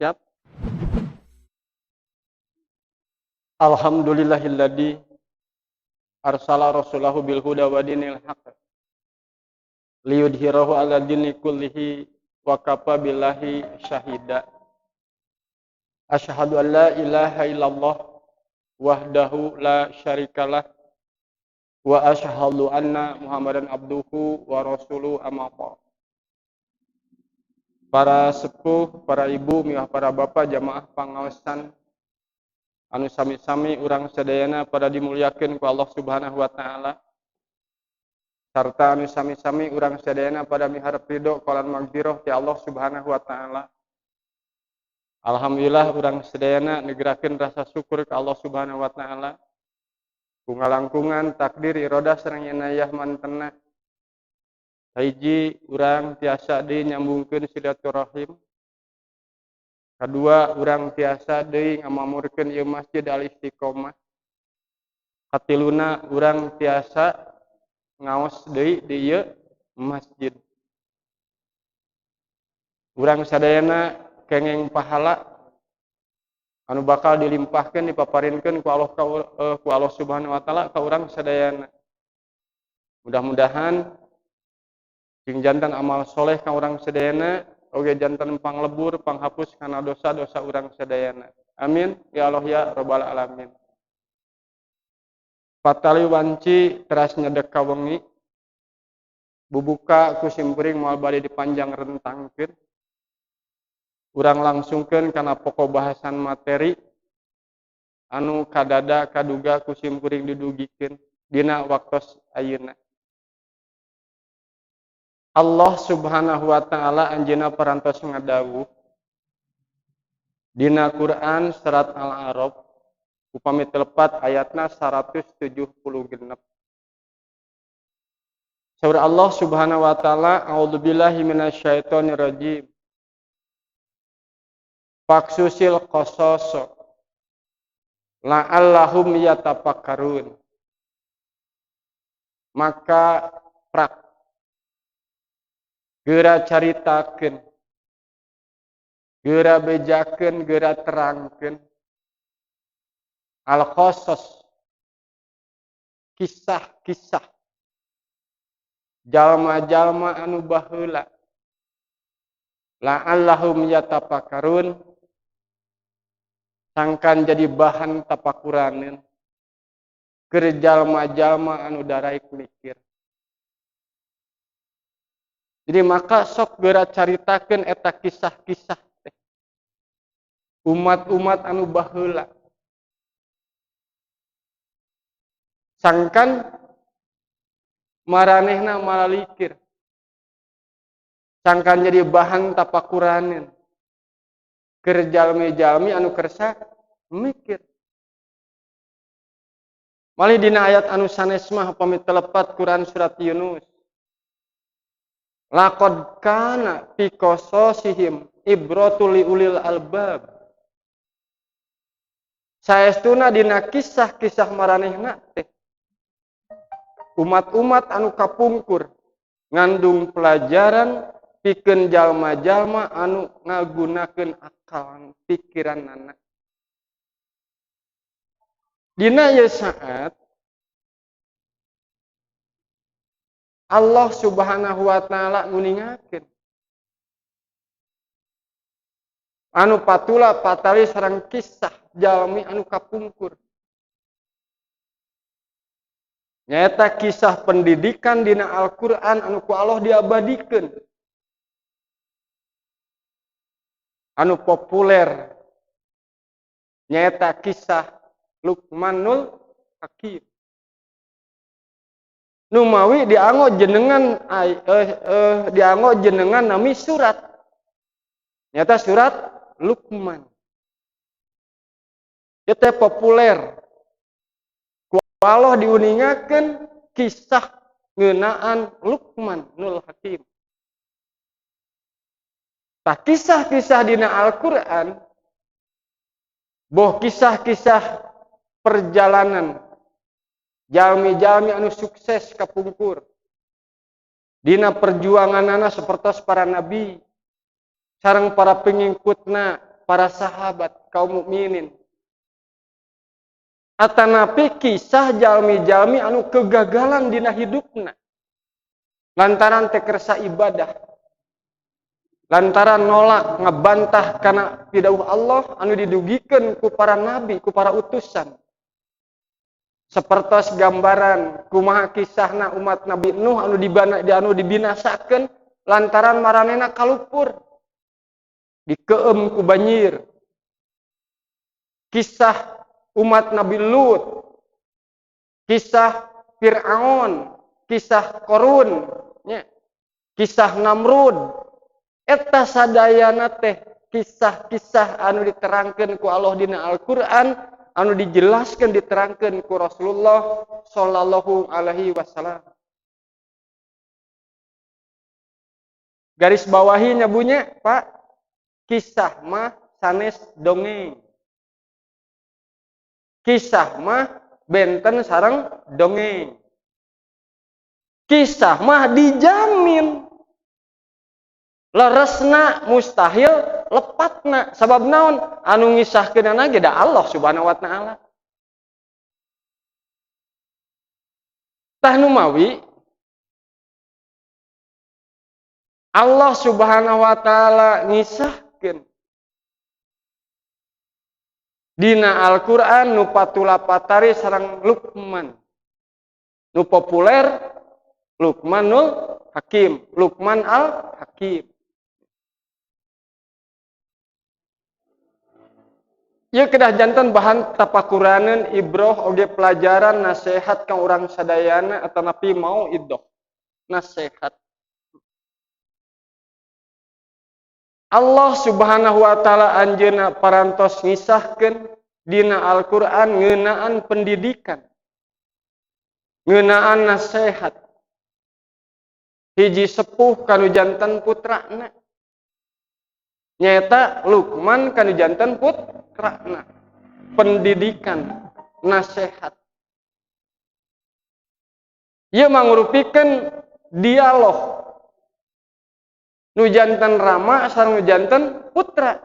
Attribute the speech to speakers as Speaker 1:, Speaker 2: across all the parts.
Speaker 1: Siap? Alhamdulillahilladzi arsala rasulahu bil huda wa dinil haqq liyudhhirahu 'ala dini kullihi wa kafa billahi syahida. Asyhadu an la ilaha illallah wahdahu la syarikalah wa asyhadu anna Muhammadan abduhu wa rasuluhu amma ba'd. Para sepuh, para ibu, miwah para bapak jamaah pangaosan anu sami-sami urang sadayana pada dimuliakeun ku Allah Subhanahu wa taala. Sarta anu sami-sami urang sadayana pada miharep ridho qalan magfirah ti Allah Subhanahu wa taala. Alhamdulillah urang sadayana negerakeun rasa syukur ka Allah Subhanahu wa taala. Ku ngalangkungan takdir iroda sareng inayah mantenna. Hiji urang tiasa deui nyambungkeun silaturahim. Kadua urang tiasa deui ngamamurkeun ieu Masjid Al Istiqomah. Katiluna urang tiasa ngaos deui di ieu masjid. Urang sadayana kenging pahala anu bakal dilimpahkeun dipaparinkeun ku Allah Subhanahu wa taala ka urang sadayana. Mudah-mudahan sing jantan amal soleh ka urang sadayana oge jantan panglebur panghapus kana dosa-dosa urang sadayana. Amin ya Allah ya rabbal alamin. Patali wanci teras nyedek ka wengi bubuka ku simkuring moal bade dipanjang rentangkeun. Urang langsungkeun kana pokok bahasan materi anu kadada kaduga ku simkuring didugikeun dina waktos ayeuna. Allah Subhanahu wa taala anjeunna parantos ngadawuh dina Quran surat Al-A'raf upami 3 ayatna 176. Saur Allah Subhanahu wa taala, a'udzubillahi minasyaitonir rajim. Faksusil qasas la'allahum yatafakkarun. Maka geura caritakeun, geura bejakeun, geura terangkeun al-qasas, kisah-kisah jalma-jalma anu baheula, la'allahum yatafakkarun, sangkan jadi bahan tapakuraneun keur jalma-jalma anu daraek mikir. Jadi maka sok geura caritakeun eta kisah-kisah teh. Umat-umat anu baheula. Sangkan maranehna malalikir. Sangkan jadi bahan tapakuraneun. Keur jalmi-jalmi anu kersa mikir. Malih dina ayat anu sanes mah upami 3 Quran surat Yunus. Laqad kana fi qasasihim ibratul liulil albab. Saestuna dina kisah-kisah maranehna teh umat-umat anu kapungkur ngandung pelajaran pikeun jalma-jalma anu ngagunakeun akal pikiranna. Dina ieu saat Allah Subhanahu wa taala nguningakeun anu patula patali sareng kisah jalmi anu kapungkur. Nyaeta kisah pendidikan dina Al-Qur'an anu ku Allah diabadikeun. Anu populer nyaeta kisah Luqmanul Hakim. Numawi dianggo jenengan nami surat. Nyata surat Luqman. Ieu teh populer. Ku Allah diuningakeun kisah ngeunaan Luqmanul Hakim. Tah kisah-kisah dina Al-Qur'an boh kisah-kisah perjalanan jalmi-jalmi anu sukses kapungkur dina perjuanganana sapertos para nabi sareng para pengikutna para sahabat kaum mukminin. Atanapi kisah jalmi-jalmi anu kegagalan dina hidupna. Lantaran teu kersa ibadah. Lantaran nolak ngebantah kana pidauh Allah anu didugikeun ku para nabi, ku para utusan. Sapertos gambaran kumaha kisahna umat Nabi Nuh anu dibinasakeun lantaran maranena kalupur. Dikeum ku banjir. Kisah umat Nabi Lut, kisah Fir'aun, kisah Qarun, kisah Namrud. Eta sadayana teh kisah-kisah anu diterangkeun ku Allah dina Al-Qur'an, anu dijelaskeun diterangkeun ku Rasulullah sallallahu alaihi wasallam. Garis bawahi nyabunya, Pak, kisah mah sanes dongeng. Kisah mah benten sareng dongeng. Kisah mah dijamin leresna mustahil lepatna. Sabab naon? Anu ngisahkeunana ge da Allah Subhanahu wa taala. Tah nu mawi Allah Subhanahu wa taala ngisahkeun dina Al-Qur'an nu patulapatari sareng Luqman. Nu populer Luqmanul Hakim, Luqman al-Hakim. Ieu kedah janten bahan tapakuraneun ibroh oge pelajaran nasihat ka urang sadayana atanapi mau idoh. Nasihat. Allah Subhanahu wa taala anjeunna parantos ngisahkeun dina Al-Qur'an ngeunaan pendidikan. Ngeunaan nasihat. Hiji sepuh kanu janten putrana. Nyaeta Luqman kanu janten putrana. Pendidikan, nasihat. Ieu mangrupikeun dialog nu janten rama sareng nu janten putra.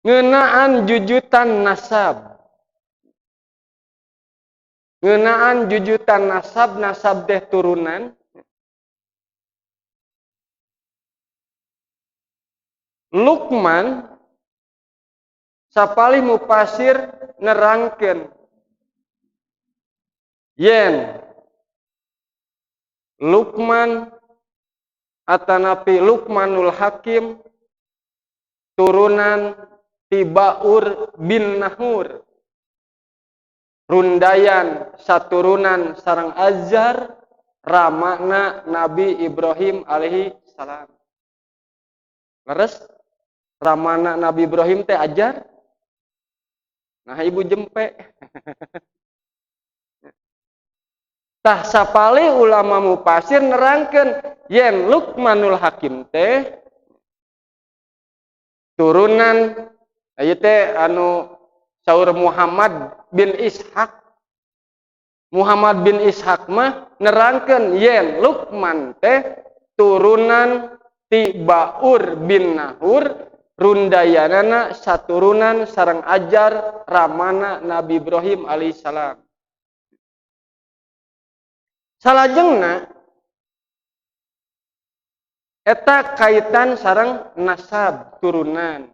Speaker 1: Ngeunaan jujutan nasab. Ngeunaan jujutan nasab teh turunan. Luqman sapalih mufasir nerangkeun yen Luqman atanapi Luqmanul Hakim turunan ti Ba'ur bin Nahur. Rundayan saturunan sareng Azar ramana Nabi Ibrahim alaihi salam. Leres ramana Nabi Ibrahim teh Azar. Nah ibu jempe. Tah sapali ulama mufasir nerangkeun yen Luqmanul Hakim teh turunan ieu teh anu saur Muhammad bin Ishaq. Muhammad bin Ishaq mah nerangkeun yen Luqman teh turunan ti Ba'ur bin Nahur rundayanana saturunan sareng Ajar ramana Nabi Ibrahim alaihissalam. Salajengna eta kaitan sareng nasab turunan.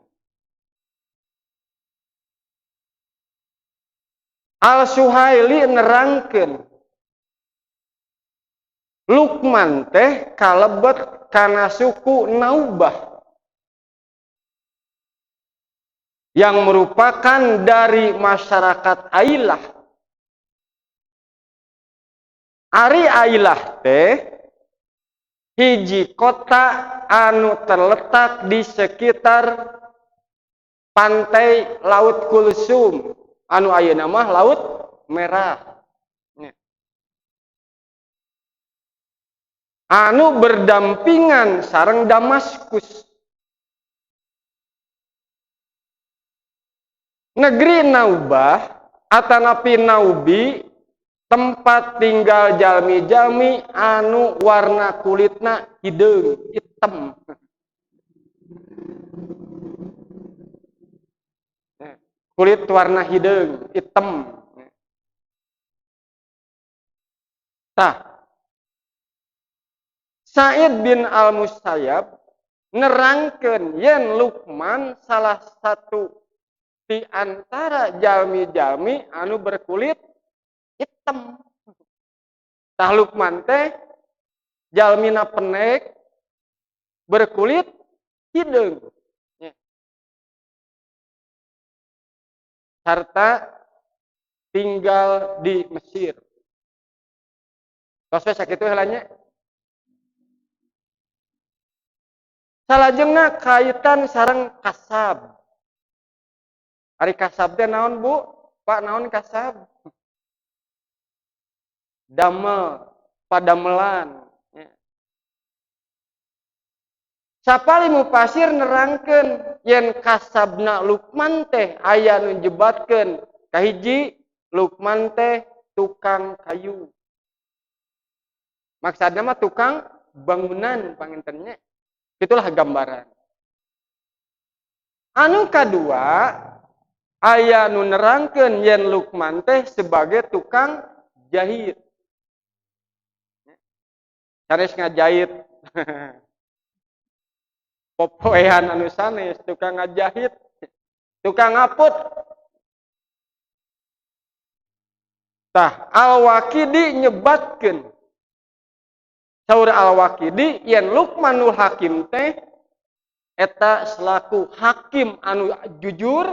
Speaker 1: Al-Suhaili nerangkeun Luqman teh kalebet kana suku Naubah yang merupakan dari masyarakat Ailah. Ari Ailah teh hiji kota anu terletak di sekitar pantai Laut Kulsum anu ayeuna mah Laut Merah. Anu berdampingan sareng Damaskus. Negeri Naubah atanapi Naubi tempat tinggal jalmi-jalmi anu warna kulitna hideung hitam. kulit warna hideung, hitam. Tah, Sa'id bin Al-Musayyab nerangkeun yen Luqman salah satu di antara jalmi-jalmi anu berkulit hitam. Tah Luqman teh jalmina pendek berkulit hideung. Serta tinggal di Mesir. Tos sakitu heulanya. Salajengna kaitan sareng kasab. Ari kasab teh naon, Bu? Pak, naon kasab? Damel, padamelan. Sapali mufasir nerangkeun yen kasabna Luqman teh aya nu nyebatkeun kahiji Luqman teh tukang kayu. Maksudna mah tukang bangunan pangintennya. Itulah gambaran. Anu kadua aya nu nerangkeun yen Luqman teh sebagai tukang jahit. Sanes ngajahit. Popoehan anu sanes tukang ngajahit, tukang ngaput. Tah Al-Waqidi nyebatkeun saur Al-Waqidi yen Luqmanul Hakim teh eta selaku hakim anu jujur,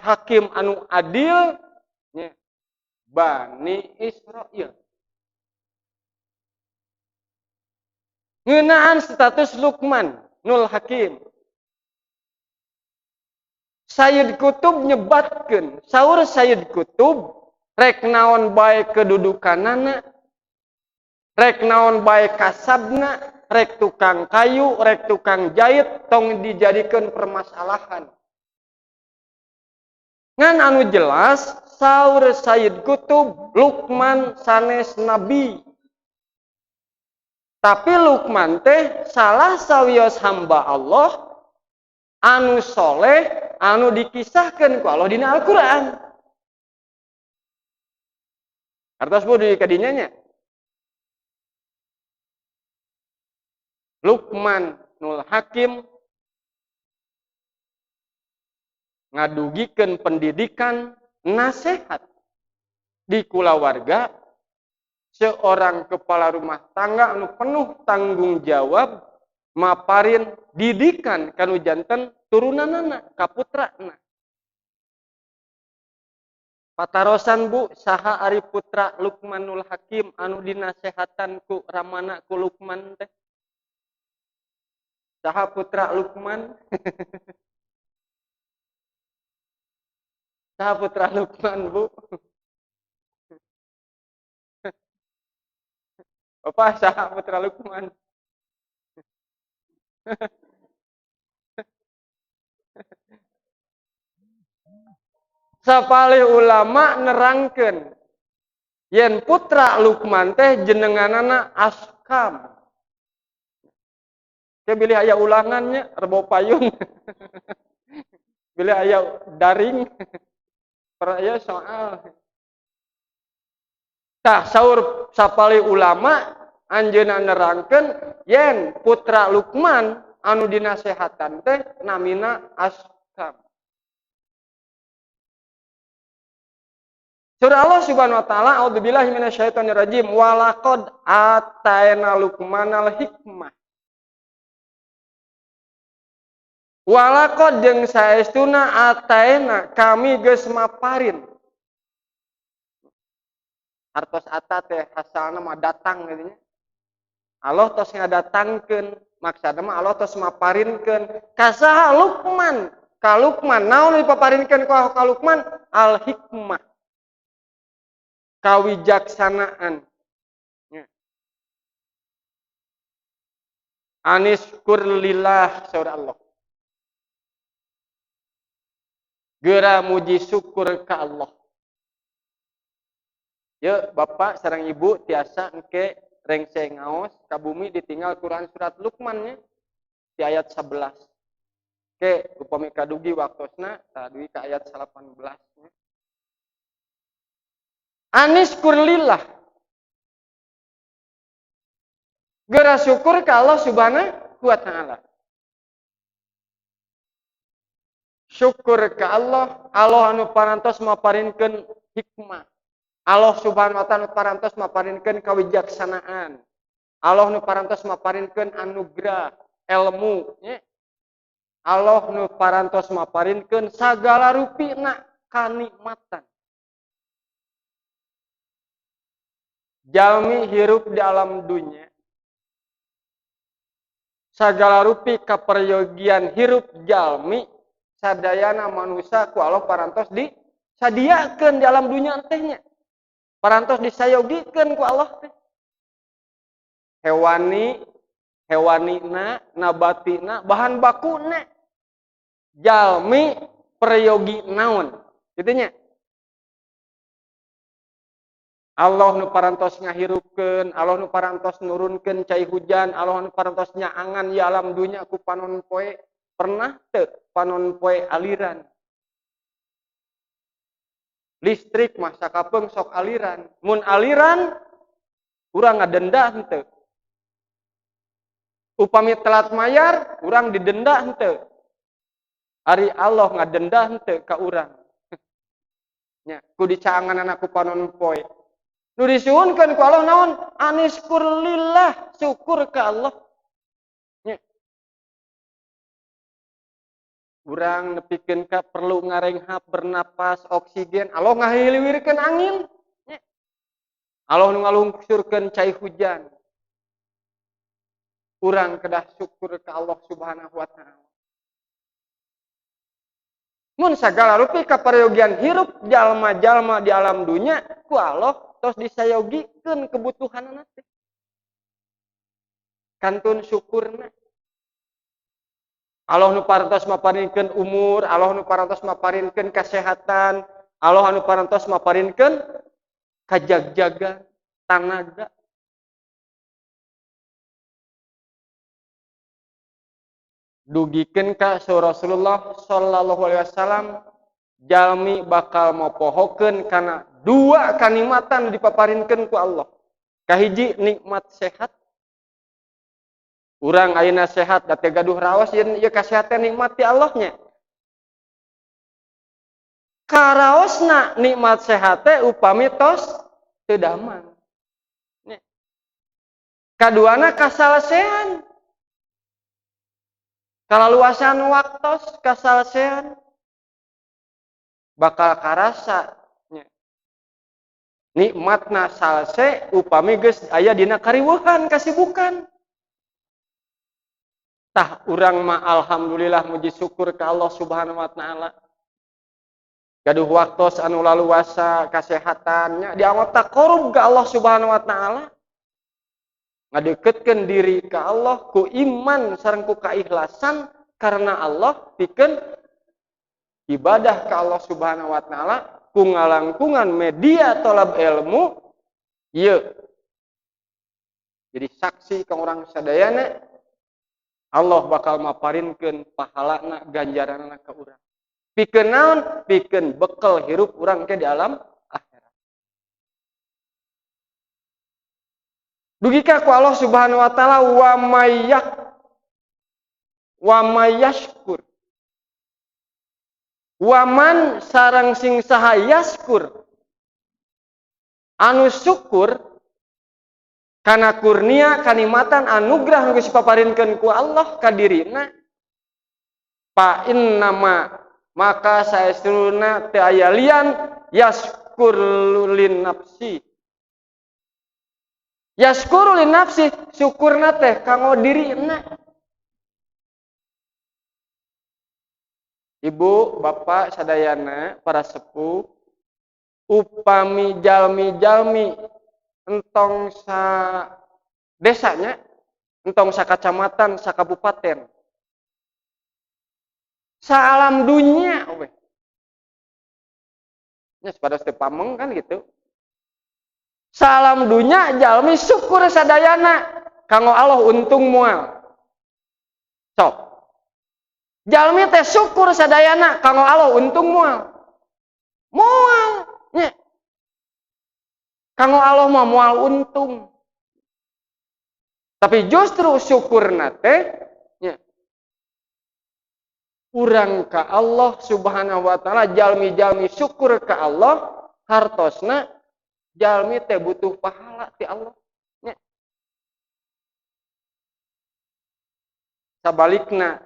Speaker 1: hakim anu adil nya Bani Israil. Ngeunaan status Luqman Nul Hakim. Sayyid Qutub nyebatkeun, saur Sayyid Qutub rek naon bae kedudukanana, rek naon bae kasabna, rek tukang kayu, rek tukang jahit tong dijadikeun permasalahan. Ngan anu jelas saur Sayyid Qutub Luqman sanes nabi. Tapi Luqman teh salah sawios hamba Allah anu soleh anu dikisahkeun ku Allah dina Al-Qur'an. Artos bu di kadinya nya. Luqman Nul Hakim ngadugikeun pendidikan nasihat di kulawarga seorang kepala rumah tangga anu penuh tanggung jawab maparin didikan kanu janten turunanana ka putrana. Patarosan Bu, saha ari putra Luqmanul Hakim anu dinasehatan ku ramana ku Luqman teh? Saha putra Luqman? Saha putra Luqman, Bu? Bapak saha putra Luqman? Sapalih ulama nerangkeun yen putra Luqman teh jenenganana Askam. Ke bilih aya ulangannya rebo payung. Bilih aya daring per aya soal. Tah saur sapalih ulama anjeunna nerangkeun yen putra Luqman anu dinasehatan teh namina Askam. Surah Allah Subhanahu wa taala, a'udzubillahi minasyaitonir rajim, wa laqad atayna Luqmanal hikmah. Wa laqad jeung saestuna atayna kami geus maparin. Artos ata teh hasalna mah datang gitu nya. Allah tos ngadatangkeun, maksudna mah Allah tos maparinkeun ka saha Luqman. Ka Luqman naon dipaparinkeun ka Luqman? Al hikmah. Kawijaksanaan. Aniskur lillah saur Allah. Geura muji syukur ka Allah. Ya Bapak sareng Ibu tiasa engke rengse ngaos ka bumi ditinggal Quran surat Luqman nya di ayat 11. Ke upami kadugi waktosna tadi ka ayat 18 nya. Aniskur lillah. Geura syukur ka Allah Subhanahu wa taala. Syukur ka Allah, Allah anu parantos maparinkeun hikmah. Allah Subhanahu wa taala parantos maparinkeun kawijaksanaan. Allah nu parantos maparinkeun anugerah, ilmu, nya. Allah nu parantos maparinkeun sagala rupina kanikmatan. Jalmi hirup di alam dunia. Sagala rupi kaperyogian hirup jalmi sadayana manusia ku Allah parantos disadiakeun di alam dunia tehnya. Parantos disayogikeun ku Allah teh. Hewanina, nabatina, bahan bakuna. Jalmi peryogi naon. Kitu nya. Allah nu parantos ngahirupkeun, Allah nu parantos nurunkeun cai hujan, Allah nu parantos nyaangan di alam dunia ku panon poe. Pernah teu panon poe aliran. Listrik mah sakapeung sok aliran. Mun aliran urang ngadenda henteu. Upami telat mayar, urang didenda henteu. Ari Allah ngadenda henteu ka urang. Nya, ku dicaangan ku panon poe. Nu disuhunkeun ku Allah naon? Aniskur lillah, syukur ka Allah. Nya. Urang nepikeun ka perlu ngarenghap bernapas oksigen, Allah ngahiliwirkeun angin. Nya. Allah nu ngalungsurkeun cai hujan. Urang kedah syukur ka Allah Subhanahu wa taala. Mun sagala rupi kaperyogian hirup jalma-jalma di alam dunia ku Allah tos disayogikeun kebutuhanna teh. Kantun syukurna. Allah nu parantos maparinkeun umur, Allah nu parantos maparinkeun kasehatan, Allah nu parantos maparinkeun kajagjagan, tanaga. Dugikeun ka Rasulullah sallallahu alaihi wasallam jalmi bakal mopohokeun kana dua kanikmatan dipaparinkeun ku Allah. Kahiji nikmat sehat. Urang ayeuna sehat da teh gaduh raos ieu kasehatan nikmat ti Allah nya. Karaosna nikmat sehat teh upami tos teu daman. Kaduana kasalsean. Kalaluasan waktos kasalsean bakal karasa nikmatna salse upami geus aya dina kariweuhan kasibukan. Tah urang mah alhamdulillah muji syukur ka Allah Subhanahu wa taala. Gaduh waktos anu laluasa kasehatannya dianggota korup ka Allah Subhanahu wa taala. Ngadeukeutkeun diri ka Allah ku iman sareng ku kaikhlasan karena Allah pikeun ibadah ka Allah Subhanahu wa taala ku ngalangkungan media tolab ilmu ieu. Jadi saksi ka urang sadayana Allah bakal maparinkeun pahalana ganjaranna ka urang. Pikeun naon? Pikeun bekal hirup urang ke di alam dugika ku Allah Subhanahu wa taala wa mayashkur. Waman sareng sing saha yaskur. Anu syukur kana kurnia kanikmatan anugerah nu geus dipaparinkeun ku Allah ka dirina. Fa innama maka saestruna teu aya lian yaskur lin nafsi. Yaskuru li nafsi syukurna teh kanggo dirina. Ibu, bapak, sadayana, para sepuh, upami jalmi-jalmi entong sa desanya, entong sa kacamatan, sa kabupaten. Sa alam dunia, we. Nya sepados teu pameng kan gitu. Salam dunya jalmi syukur sadayana kanggo Allah untung moal. Sok. Jalmi teh syukur sadayana kanggo Allah untung moal. Moal nya. Kanggo Allah mah moal untung. Tapi justru syukurna teh nya urang ka Allah Subhanahu wa taala, jalmi-jalmi syukur ka Allah, hartosna jalmi teh butuh pahala ti Allah. Nya. Sabalikna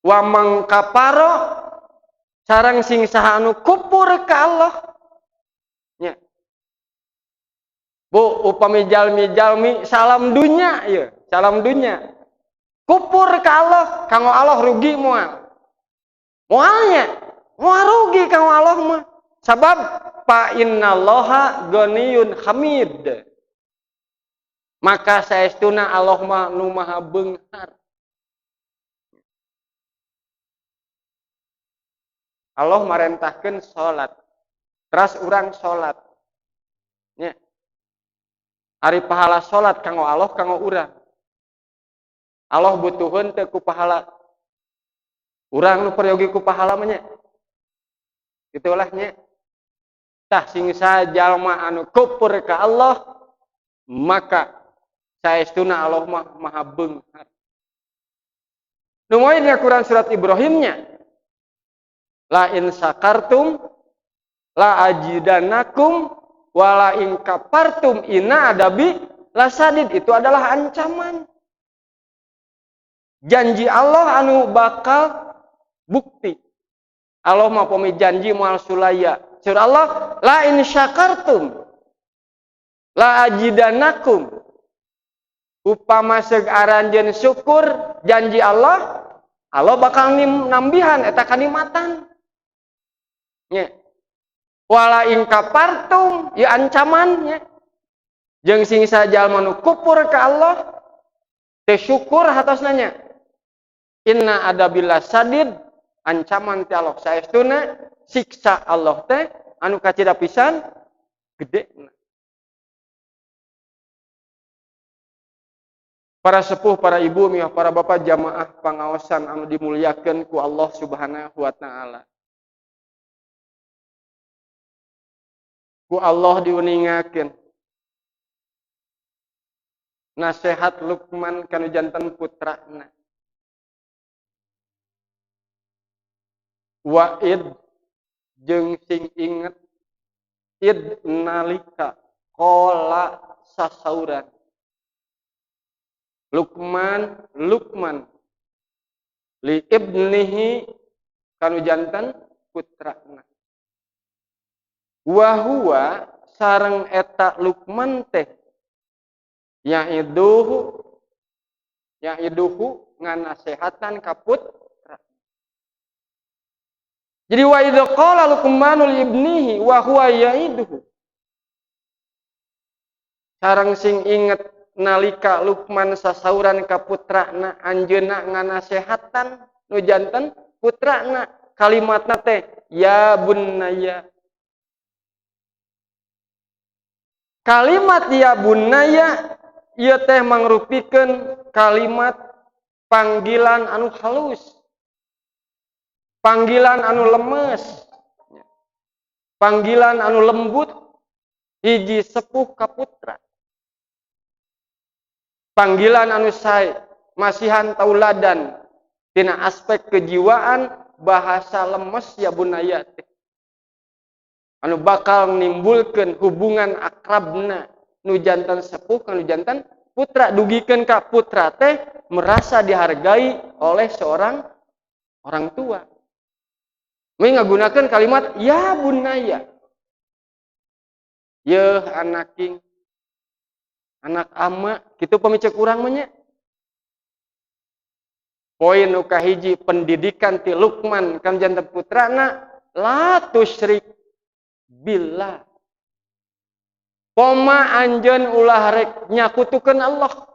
Speaker 1: wa mangkaparo sareng sing saha anu kupur ka Allah. Nya. Bu upami jalmi-jalmi salam dunya ya, salam dunya. Kupur ka Allah, kanggo Allah rugi moal. Moalnya, moal rugi kanggo Allah mah. Sabab fa innallaha ghaniyun hamid. Maka saestuna Allah mah nu maha beunghar. Allah marentahkeun salat. Teras urang salat. Nya. Ari pahala salat kanggo Allah kanggo urang. Allah butuheun teu ku pahala. Urang nu peryogi ku pahala mah nya. Itulah nya. Tah sing jalma anu kufur ka Allah, maka saestuna Allah mah maha beunghar. Nu moal dina Quran surat Ibrahimnya. La in sakartum la ajidannakum wala in kafartum inna adabi lasadid. Itu adalah ancaman. Janji Allah anu bakal bukti. Allah mah pami janji moal sulaya. Surah Allah, la in syakartum la ajidannakum. Upama seug aranjeun syukur janji Allah, Allah bakal nambihan eta kanikmatan. Nya. Wala in kafartum ya ancamannya. Jeung sing sajalma nu kufur ka Allah teu syukur hatosna nya. Inna adabillah sadid, ancaman ti Allah saestuna siksa Allah teh anu kacida pisan gedena. Para sepuh, para ibu, miwah para bapak jamaah pangaosan anu dimuliakeun ku Allah Subhanahu wa taala. Ku Allah diuningakeun nasihat Luqman kanu janten putrana. Wa'id jeung sing inget id nalika qala sasauran. Luqman li ibnihi kanu janten putrana. Wa huwa sareng eta Luqman teh ya'iduhu nganasehatan ka putra. Jadi wa idza qala Luqmanu li ibnihi wa huwa ya'iduhu. Sareng sing inget nalika Luqman sasauran ka putrana anjeunna nganasehatan nu janten putrana, kalimatna teh ya bunayya. Kalimat ya bunayya ieu teh mangrupikeun kalimat panggilan anu halus. Panggilan anu lemes. Panggilan anu lembut hiji sepuh ka putra. Panggilan anu sae masihan tauladan tina aspek kejiwaan bahasa lemes ya bunayya teh. Anu bakal menimbulkeun hubungan akrabna nu janten sepuh kanu janten putra, dugikeun ka putra teh merasa dihargai oleh seorang orang tua. Mei ngagunakeun kalimat ya bunayya. Yeuh anaking, anak ama, kitu pamicek urang mah nya. Poin nu kahiji pendidikan ti Luqman kanu janten putrana la tusyrik billah. Poma anjeun ulah rek nyakutukeun Allah.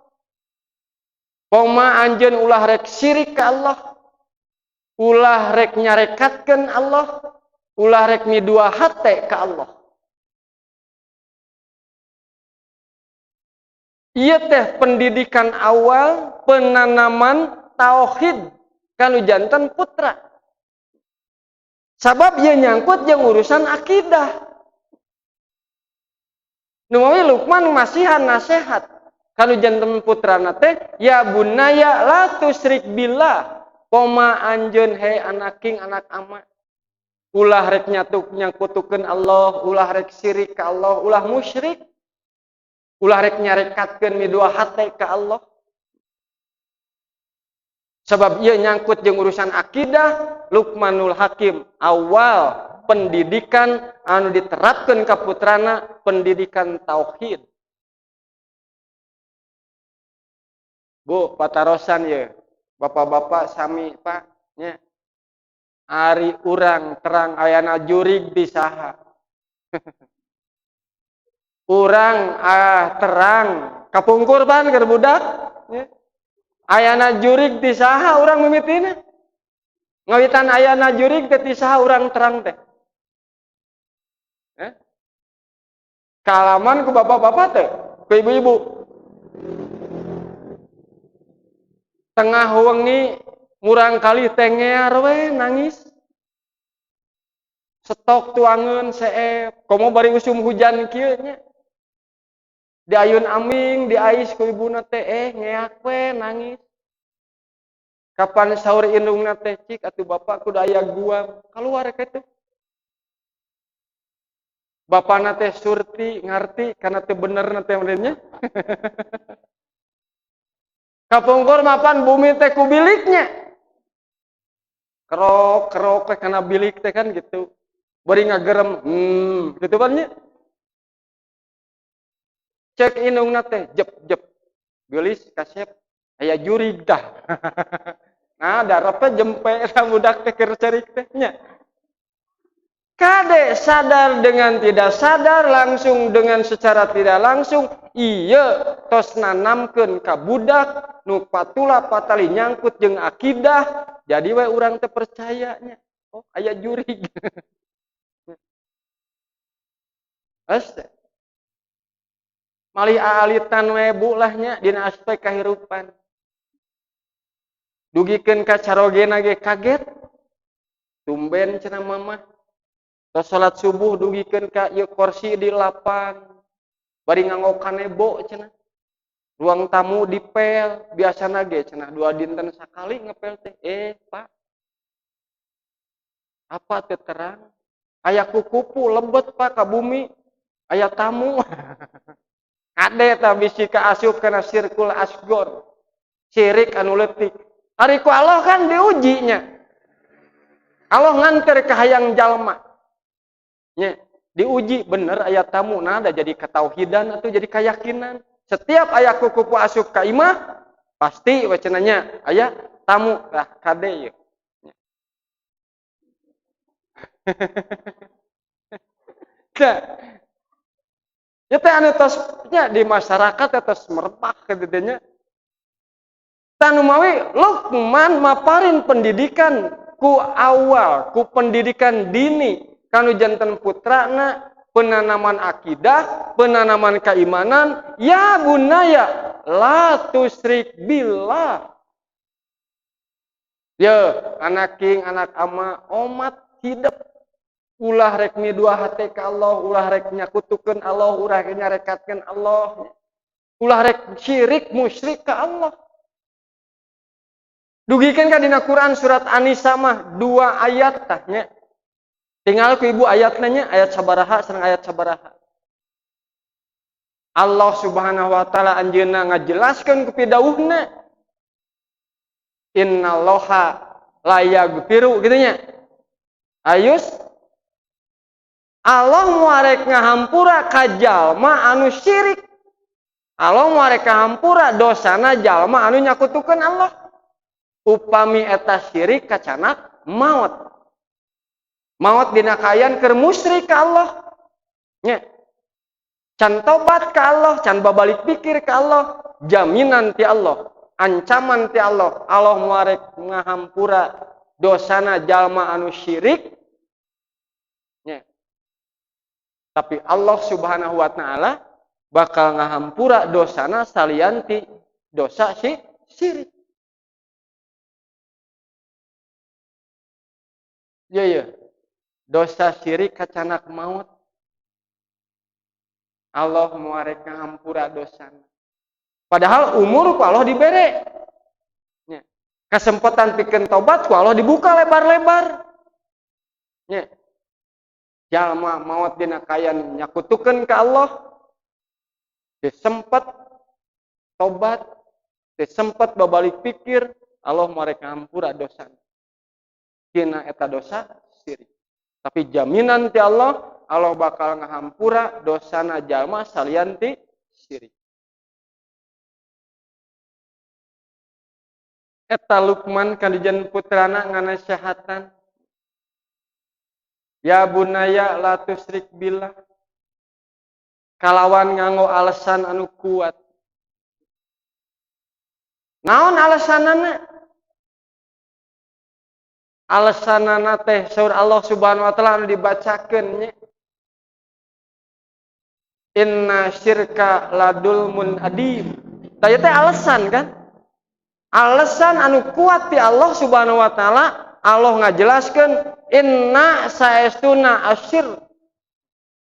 Speaker 1: Poma anjeun ulah rek syirik ka Allah. Ulah rek nyarekatkeun Allah. Ulah rek midua hate ka Allah. Ieu teh pendidikan awal penanaman tauhid kanu janten putra. Sabab ieu nyangkut jeung urusan akidah. Nu mawi Luqman masihan nasihat kanu janten putrana teh, ya bunaya la tusyrik billah. Koma anjeun he anak king anak ama. Ulah rek nyangkutukeun Allah, ulah rek syirik ka Allah, ulah musyrik. Ulah rek nyarekatkeun midua hate ka Allah. Sebab ia nyangkut jeung urusan akidah. Luqmanul Hakim awal pendidikan anu diterapkeun ka putrana pendidikan tauhid. Bu, patarosan ye. Bapak-bapak sami Pak nya. Ari urang terang ayana jurig di saha. Urang terang kapungkur ban keur budak nya. Ayana jurig di saha urang mimitina. Ngawitan ayana jurig teh ti saha urang terang teh. Kalaman ku bapak-bapak teh, ku ibu-ibu. Tengah wengi murang kali tengear we nangis. Stok tuangeun seep, komo bari usum hujan kieu nya. Di ayun aming, di ais ku ibuna teh ngeak we nangis. Kapan saur indungna teh cik atuh bapak kudu aya guam. Kaluar kitu. Bapana teh surti ngarti kana teu benerna teh meureunnya. Kapungkur mapan bumi teh ku biliknya. Kerok teh kana bilik teh kan gitu. Bari ngagerem gitu kan nya. Cek indungna teh jep. Geulis kasep aya jurig dah. Nah, darapna jempe budak teh keur cerik teh nya. Kade sadar dengan tidak sadar, langsung dengan secara tidak langsung, iya tos nanamkeun ka budak nu patula patali nyangkut jeung akidah, jadi we urang teh percayanya. Oh, aya jurig. Asti. Malih aalitan we bu lah nya dina aspek kahirupan. Dugikeun ka carogena ge kaget. Tumben cenah mamah. Tos salat subuh dugikeun ka ieu kursi di lapang. Bari nganggo kanebo cenah. Ruang tamu dipel, biasana ge cenah 2 dinten sakali ngepel teh. Pak. Apa teu terang? Aya kukupu lebet Pak ka bumi. Aya tamu. Ade tah bisi kaasup kana sirkul asgor. Syirik anu leutik. Ari ku Allah kan diujinya. Allah nganter ka hayang jalma. Nya, diuji bener aya tamu nah ada jadi ketauhidan atau jadi keyakinan. Setiap aya kukupu asup ka imah pasti we cenanya aya tamu lah kade ye. Nah, ya teh anu tos nya di masyarakat tos merebak kitu nya. Tanu mawi Luqman maparin pendidikan ku awal, ku pendidikan dini kanu janten putrana, penanaman akidah, penanaman keimanan, ya bunaya la tusyrik billah. Ya, anak king, anak ama, omat hidup ulah rek midua hate ka Allah, ulah rek nyakutukeun Allah, ulah rek nyarekatkeun Allah. Ulah rek syirik musyrik ka Allah. Dugikeun ka dina Quran surat An-Nisa mah 2 ayat tah nya. Tinggal ku ibu ayatna nya ayat sabaraha sareng ayat sabaraha. Allah Subhanahu wa taala anjeunna ngajelaskeun ku pidawuhna. Innallaha la yaghfiru kitu nya. Ayus Allah muarek ngahampura ka jalma anu syirik. Allah muarek ngahampura dosana jalma anu nyakutukeun Allah. Upami eta syirik kacanak maut. Maut dina kayan keur musyrik ka Allah. Nya. Can tobat ka Allah, can babalik pikir ka Allah, jaminan ti Allah, ancaman ti Allah. Allah muarek ngahampura dosana jalma anu syirik. Nya. Tapi Allah Subhanahu wa taala bakal ngahampura dosana salianti dosa syirik. Ya. Dosa syirik kacanak maut. Allah muarek ngahampura dosana. Padahal umur ku Allah dibere. Nya. Kesempatan pikeun tobat ku Allah dibuka lebar-lebar. Nya. Jalma maut dina kayan nyakutukeun ka Allah. Teu sempet tobat, teu sempet babalik pikir, Allah muarek ngahampura dosana. Kina eta dosa syirik. Tapi jaminan ti Allah bakal ngahampura dosana jalma salian ti syirik. Eta Luqman kadijan putrana nganasihatan. Ya bunaya la tusyrik billah. Kalawan nganggo alasan anu kuat. Naon alasanana? Alasanana teh saur Allah Subhanahu wa taala anu dibacakeun nya. Inna syirka ladulmun adim. Tah teh alasan kan? Alasan anu kuat ti Allah Subhanahu wa taala, Allah ngajelaskeun inna saestuna asyir.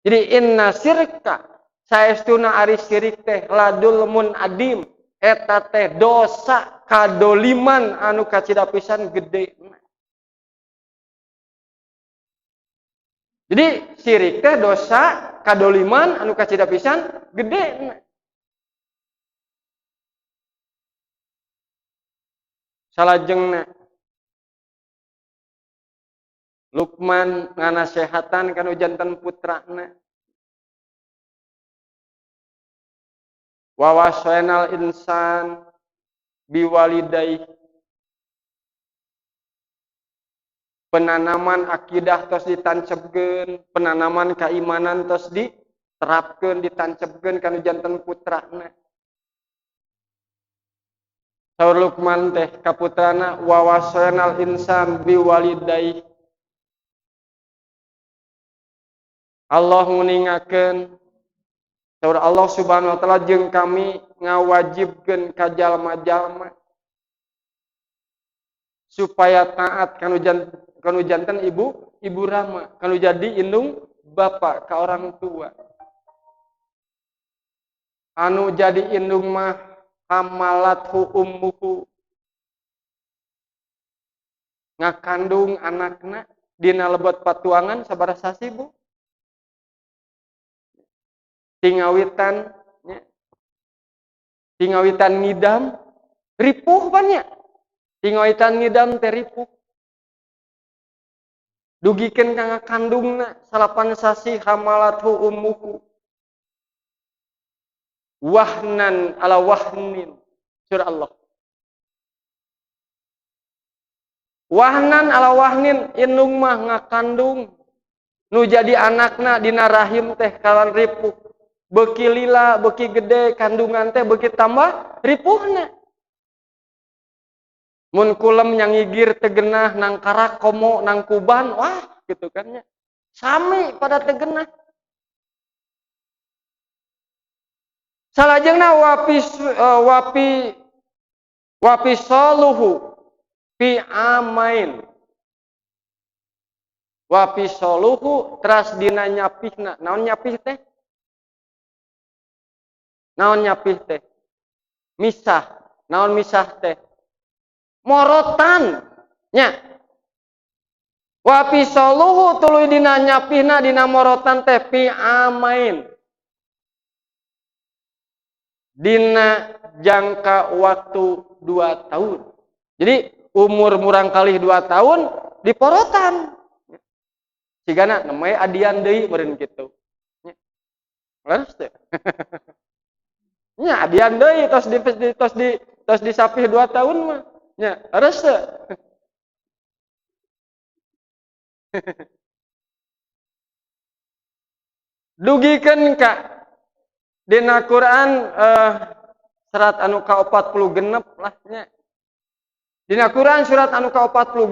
Speaker 1: Jadi inna syirka saestuna ari syirik teh ladulmun adim. Eta teh dosa kadoliman anu kacida pisan gede. Jadi syirik teh dosa kadoliman anu kacida pisan gede. Salajengna Luqman nganasehatan kanu janten putrana. Wa wasainal insan biwalidayhi. Penanaman akidah tos ditancepkeun, penanaman keimanan tos diterapkeun, ditancepkeun kanu janten putrana. Saur Luqman teh ka putrana wa wasainal insan biwalidayhi. Allah nguningakeun saur Allah Subhanahu wa taala jeung kami ngawajibkeun ka jalma-jalma supaya taat kanu janten ibu rama, kanu jadi indung bapa ka orang tua. Anu jadi indung mah hamalathu ummuhu, ngakandung anakna dina lebet patuangan sabaraha sasi Bu? Tingawitan ngidam ripuh banyak. Tingawitan ngidam teh ripuh. Dugikeun ka ngakandungna salapan sasi hamalathu ummuhu. Wahnan ala wahnin. Surah Allah. Wahnan ala wahnin indung mah ngakandung. Nu jadi anakna dina rahim teh kawan ripuh. Beuki lila, beuki gede, kandungan teh beuki tambah ripuhna. Mun kulem nyangigir tegenah nang karak komo nang kuban, wah gitu kan nya. Sami pada tegenah. Salajengna wapi soluhu fi amain. Wapi soluhu teras dina nyapihna. Naon nyapih teh? Naon nyapih teh? Misah. Naon misah teh? Morotan. Nya. Wapi soluhu tuluy dina nyapihna dina morotan teh fi amain. Dina jangka waktu 2 tahun. Jadi umur murang kali 2 tahun diporotan. Sigana namanya adian deui meureun kitu. Leres teh. Nya adian deui tos disapih 2 tahun mah. Nya leres teh. Dugikeun ka dina Quran surat anu ka-40 lah nya. Dina Quran surat anu ka-40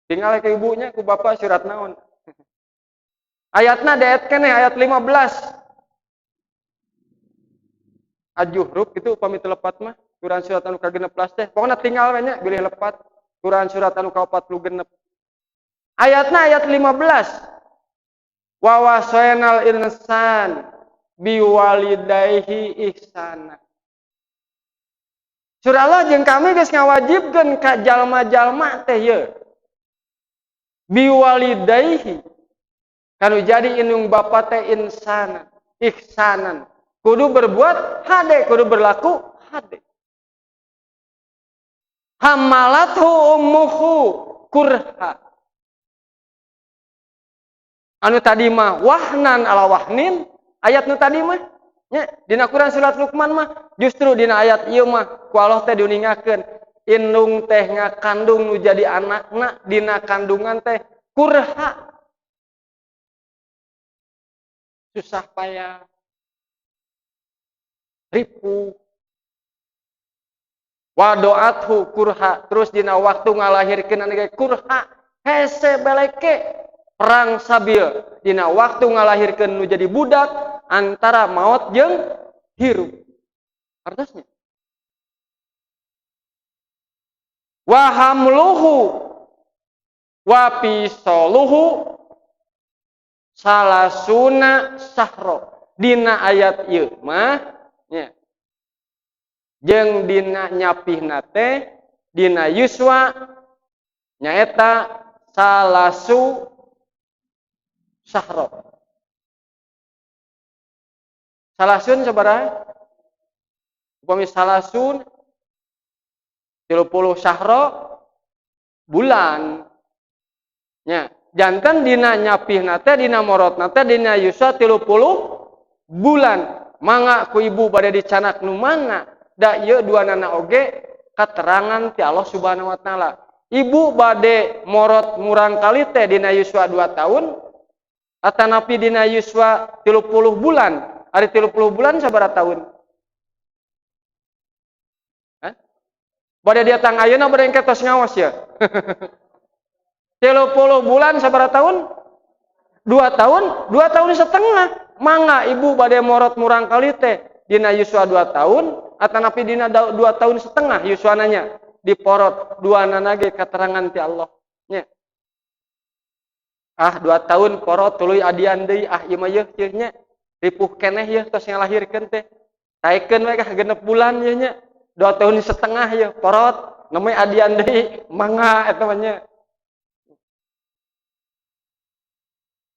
Speaker 1: tinggal ke ibunya ku bapak surat naon. Ayatna daet keneh ayat 15. Ajuhruf itu pamit lepat mah. Quran surat anu ka-16 teh. Pokona tinggal we nya bilih lepat. Quran surat anu ka-46. Ayatna ayat 15. Wa wasainal insan biwalidayhi ihsana. Surah Allah jeung kami geus ngawajibkeun ka jalma-jalma teh ye. Biwalidayhi. Kanu jadi indung bapa teh insanan, ihsanan. Kudu berbuat hade, kudu berlaku hade. Hamalathu ummuhu kurha. Anu tadi mah wahnan ala wahnin, ayat nu tadi mah nya dina Quran surat Luqman mah justru dina ayat ieu mah ku Allah teh diuningakeun indung teh ngakandung nu jadi anakna dina kandungan teh kurha. Susah payah, ripuh. Wa doathu kurha, terus dina waktu ngalahirkeun anu ge kurha, hese beleke. Perang sabil dina waktu ngalahirkeun nu jadi budak antara maut jeung hirup. Artosnya wa hamluhu wa fisaluhu salasuna sahro. Dina ayat ieu mah nya jeung dina nyapihna teh dina yuswa nyaeta salasu sahro. Salasun sabaraha? Upami salasun 30 sahro bulan. Nya, janten dina nyapihna teh dina morotna teh dina yuswa 30 bulan. Mangga ku ibu bade dicanak nu mana? Da ieu duanana oge katerangan ti Allah Subhanahu wa taala. Ibu bade morot murang kali teh dina yuswa 2 tahun. Atanapi dina yuswa 30 bulan. Ari 30 bulan sabaraha tahun? Hah? Bade dia tang ayeuna bade engke tos ngaos ya. 30 bulan sabaraha tahun? 2 tahun, 2 tahun setengah. Mangga ibu bade morot murang kali teh dina yuswa 2 tahun, atanapi dina 2 tahun setengah yuswananya diporot duanana ge katerangan ti Allah. Nya. 2 tahun porot tuluy adian deui ieu mah yeuh nya ripuh keneh yeuh tos ngalahirkeun teh taekeun we ka 6 bulan yeuh nya 2 tahun setengah yeuh porot nemoi adian deui mangga eta mah nya.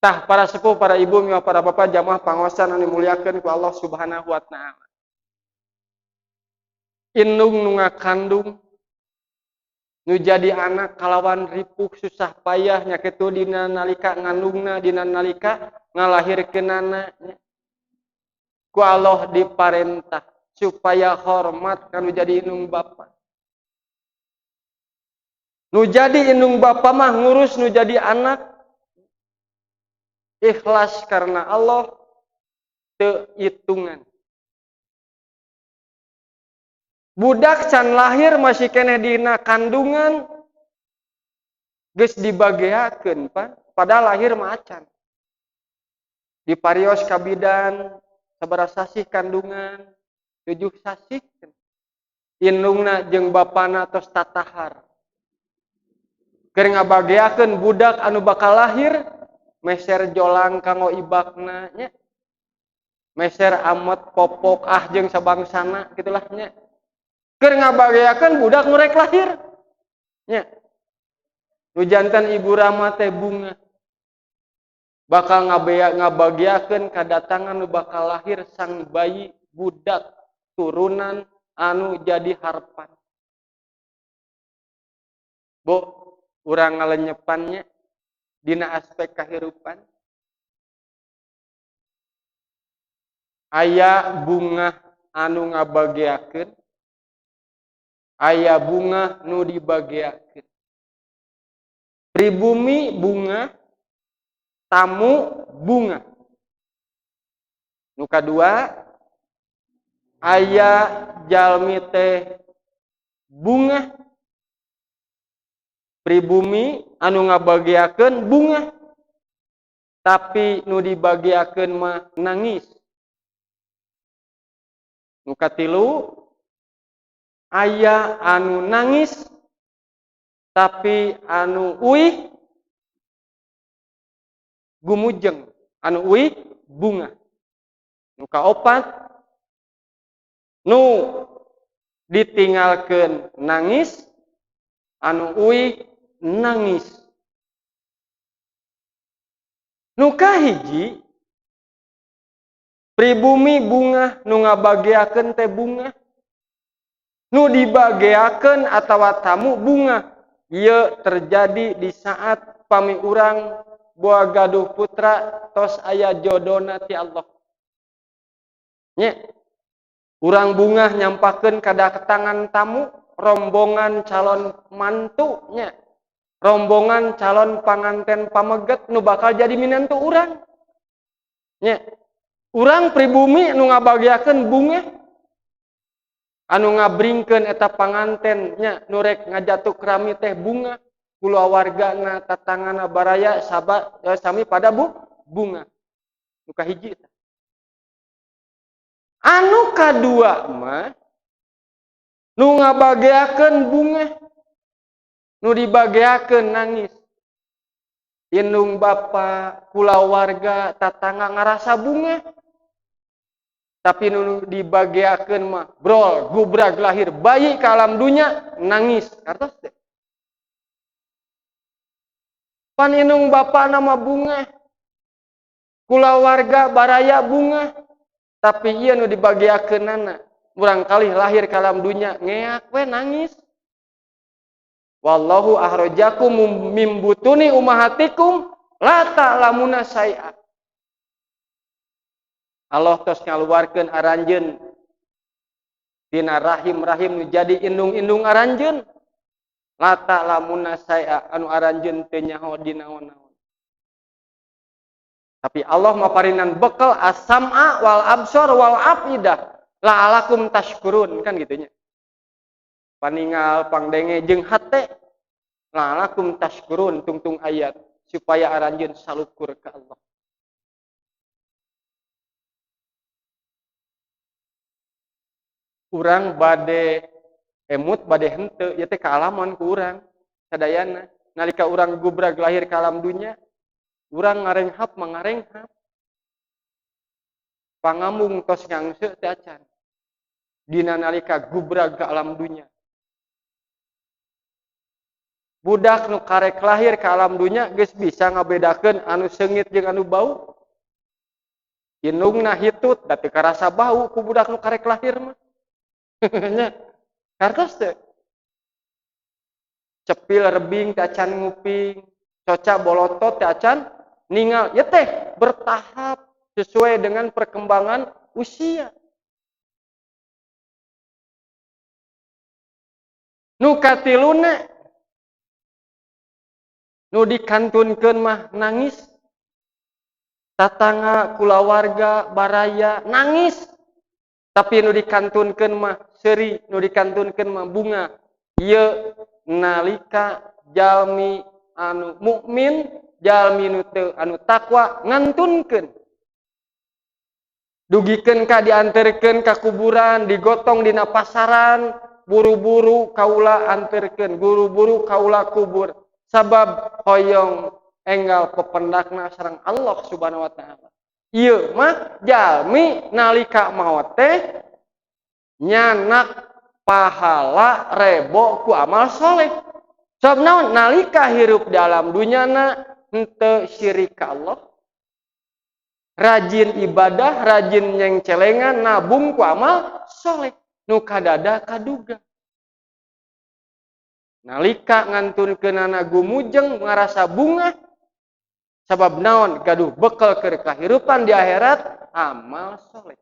Speaker 1: Tah para sepuh, para ibu, miwa para bapak, jamaah pangaosan anu dimuliakeun ku Allah Subhanahu wa taala. Indung nu ngakandung nu jadi anak kalawan ripuh susah payah nya kitu dina nalika ngandungna dina nalika ngalahirkeunana ku Allah diparentah supaya hormat kanu jadi indung bapa. Nu jadi indung bapa mah ngurus nu jadi anak ikhlas karena Allah teu hitungan. Budak can lahir masih keneh dina kandungan geus dibageakeun pan padahal lahir mah acan. Diparios ka bidan sabaraha sasih kandungan 7 sasih. Indungna jeung bapana tos tatahar. Keur ngabageakeun budak anu bakal lahir meser jolang kanggo ibakna nya. Meser amet popok jeung sabangsana gitulah nya. Keur ngabageakeun budak nu rek lahir. Nya. Nu janten ibu rama teh bunga. Bakal ngabageakeun kadatangan nu bakal lahir sang bayi budak turunan anu jadi harpan. Bu, urang ngalenyepannya dina aspek kahirupan. Aya bunga anu ngabageakeun. Aya bunga nu dibageakeun. Pribumi bunga, tamu bunga. Nu kadua aya jalmi teh bunga. Pribumi anu ngabageakeun bunga. Tapi nu dibageakeun mah nangis. Nu katilu aya anu nangis tapi anu uih gumujeng, anu uih bunga. Nu kaopat nu ditinggalkeun nangis, anu uih nangis. Nu kahiji pribumi bunga nu ngabageakeun teh bunga. Nu dibageakeun atawa tamu bunga. Ieu terjadi di saat pami urang boa gaduh putra tos aya jodona ti Allah. Nya, urang bunga nyampakeun ka datangan tamu, rombongan calon mantu nya. Rombongan calon panganten pameget nu bakal jadi minantu urang. Nya, urang pribumi nu ngabagiakeun bunga anu ngabringkeun eta panganten nya nu rek ngajatuk rami teh bunga, kulawargana tatangana baraya sami pada bunga. Nu kahiji eta. Anu kadua mah nu ngabageakeun bunga, nu dibageakeun nangis. Indung bapa, kulawarga, tatangga ngarasa bunga. Tapi nu dibageakeun mah brol, gubrag lahir bayi ka alam dunya nangis. Artos teh. Pan indung bapa nama bunga. Kulawarga baraya bunga. Tapi ieu nu dibageakeunana urang kali lahir ka alam dunya ngeak we nangis. Wallahu akhrajakum mim butuni ummahatikum la ta'lamuna syai'a. Allah tos ngaluarkeun aranjeun dina rahim-rahim nu jadi indung-indung aranjeun. La ta'lamuna syai'a anu aranjeun teu nyaho dina naon-naon. Tapi Allah maparinan bekal as-sam'a wal absar wal afidah la'alakum tashkurun kan gitunya. Paningal pangdenge jeung hate la'alakum tashkurun tungtung ayat supaya aranjeun salukur ka Allah. Urang bade emut bade henteu ieu teh kaalaman ku urang sadayana nalika urang gubrag lahir ka alam dunya urang ngarenghap mangarenghap pangambung tos ngangse teh acan dina nalika gubrag ka alam dunya budak nu karek lahir ka alam dunya geus bisa ngabedakeun anu seungit jeung anu bau indungna hitut da teu karasa bau ku budak nu karek lahir mah nya kartos teh cepil rebing teh acan nguping coca bolotot teh acan ningal ya teh bertahap sesuai dengan perkembangan usia. Nu katiluna nu dikantunkeun mah nangis tatangga kulawarga baraya nangis tapi nu dikantunkeun mah seuri nu dikantunkeun mah bunga ieu nalika jalmi anu mukmin jalmi nu teu anu takwa ngantunkeun dugikeun ka dianterkeun ka kuburan digotong dina pasaran buru-buru kaula anterkeun buru-buru kaula kubur sabab hoyong enggal pependakna sareng Allah Subhanahu wa taala. Ieu mah jalmi nalika maot teh nyanak pahala rebo ku amal soleh. Sebab naon nalika hirup di alam dunyana henteu syirik ka Allah. Rajin ibadah, rajin nyengcelengan, nabung ku amal soleh. Nu kadada kaduga. Nalika ngantunkeunana gumujeng ngarasa bunga sabab naon gaduh bekal keur kahirupan di akhirat amal soleh.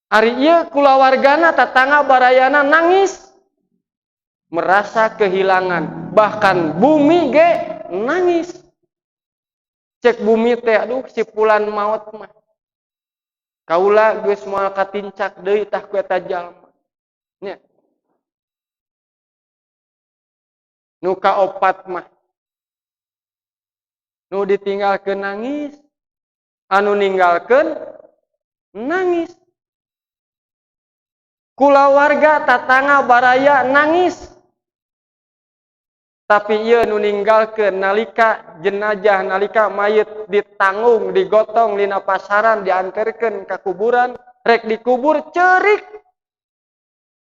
Speaker 1: Ari ieu kulawargana tatangga barayana nangis merasa kehilangan bahkan bumi ge nangis cek bumi teh aduh sipulan maut mah kaula geus moal katincak deui tah ku eta jalma nya nu kaopat mah nu ditinggalkeun nangis anu ninggalkeun nangis kulawarga tatangga baraya nangis Tapi ieu nu ninggalkeun nalika jenazah, nalika mayit ditanggung, digotong dina pasaran, dianterkeun ka kuburan, rek dikubur ceurik.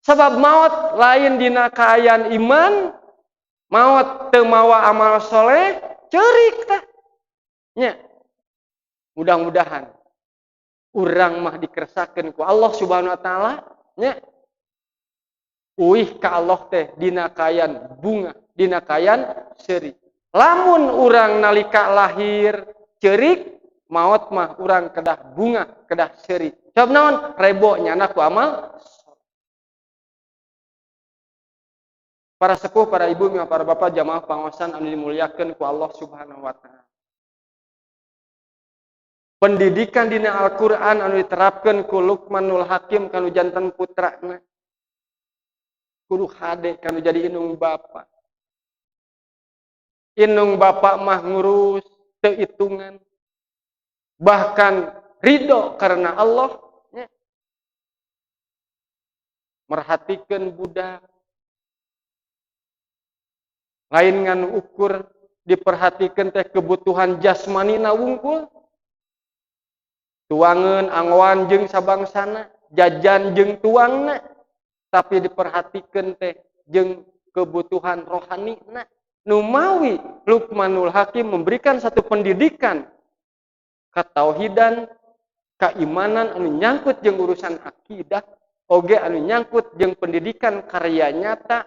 Speaker 1: Sabab maut lain dina kaayaan iman, maut teu mawa amal soleh, ceurik tah. Nya. Mudah-mudahan urang mah dikeresakeun ku Allah Subhanahu wa taala, nya. Uih ka Allah teh dina kaayaan bunga, dina kaayaan seuri. Lamun urang nalika lahir ceurik, maot mah urang kedah bunga, kedah seuri. Sabab naon? Rebo nyana ku amal. Para sepuh, para ibu, para bapak, jamaah pangaosan anu dimuliakeun ku Allah Subhanahu wa taala. Pendidikan dina Al-Qur'an anu diterapkeun ku Luqmanul Hakim kanu janten putrana. Kudu hade kanu jadi indung bapa. Indung bapa mah ngurus teu hitungan. Bahkan ridho karena Allah. Ya. Merhatikeun budak. Lain ngan ukur diperhatikeun teh kebutuhan jasmanina wungkul. Tuangeun angwan jeung sabangsana, jajan jeung tuangna. Tapi diperhatikeun teh jeung kebutuhan rohanina. Numawi Luqmanul Hakim memberikan satu pendidikan katauhidan, keimanan anu nyangkut jeung urusan akidah, oge anu nyangkut jeung pendidikan karya nyata,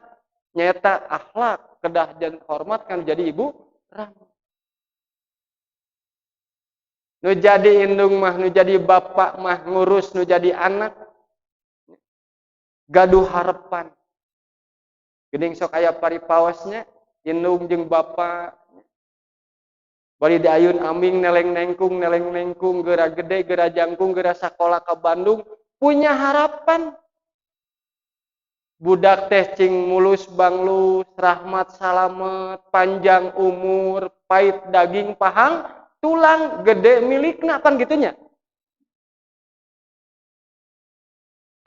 Speaker 1: nyata akhlak, kedah dan hormat kan jadi ibu rahmat. Nu jadi indung mah, nu jadi bapak mah ngurus nu jadi anak. Gaduh harapan. Geuning sok aya paripawasnya, indung jeung bapa bari diayun aming neleng-nengkung geura gede, geura jangkung, geura sakola ka Bandung, punya harapan. Budak teh cing mulus banglus, rahmat salamet, panjang umur, pait daging pahang, tulang gede milikna kan gitunya.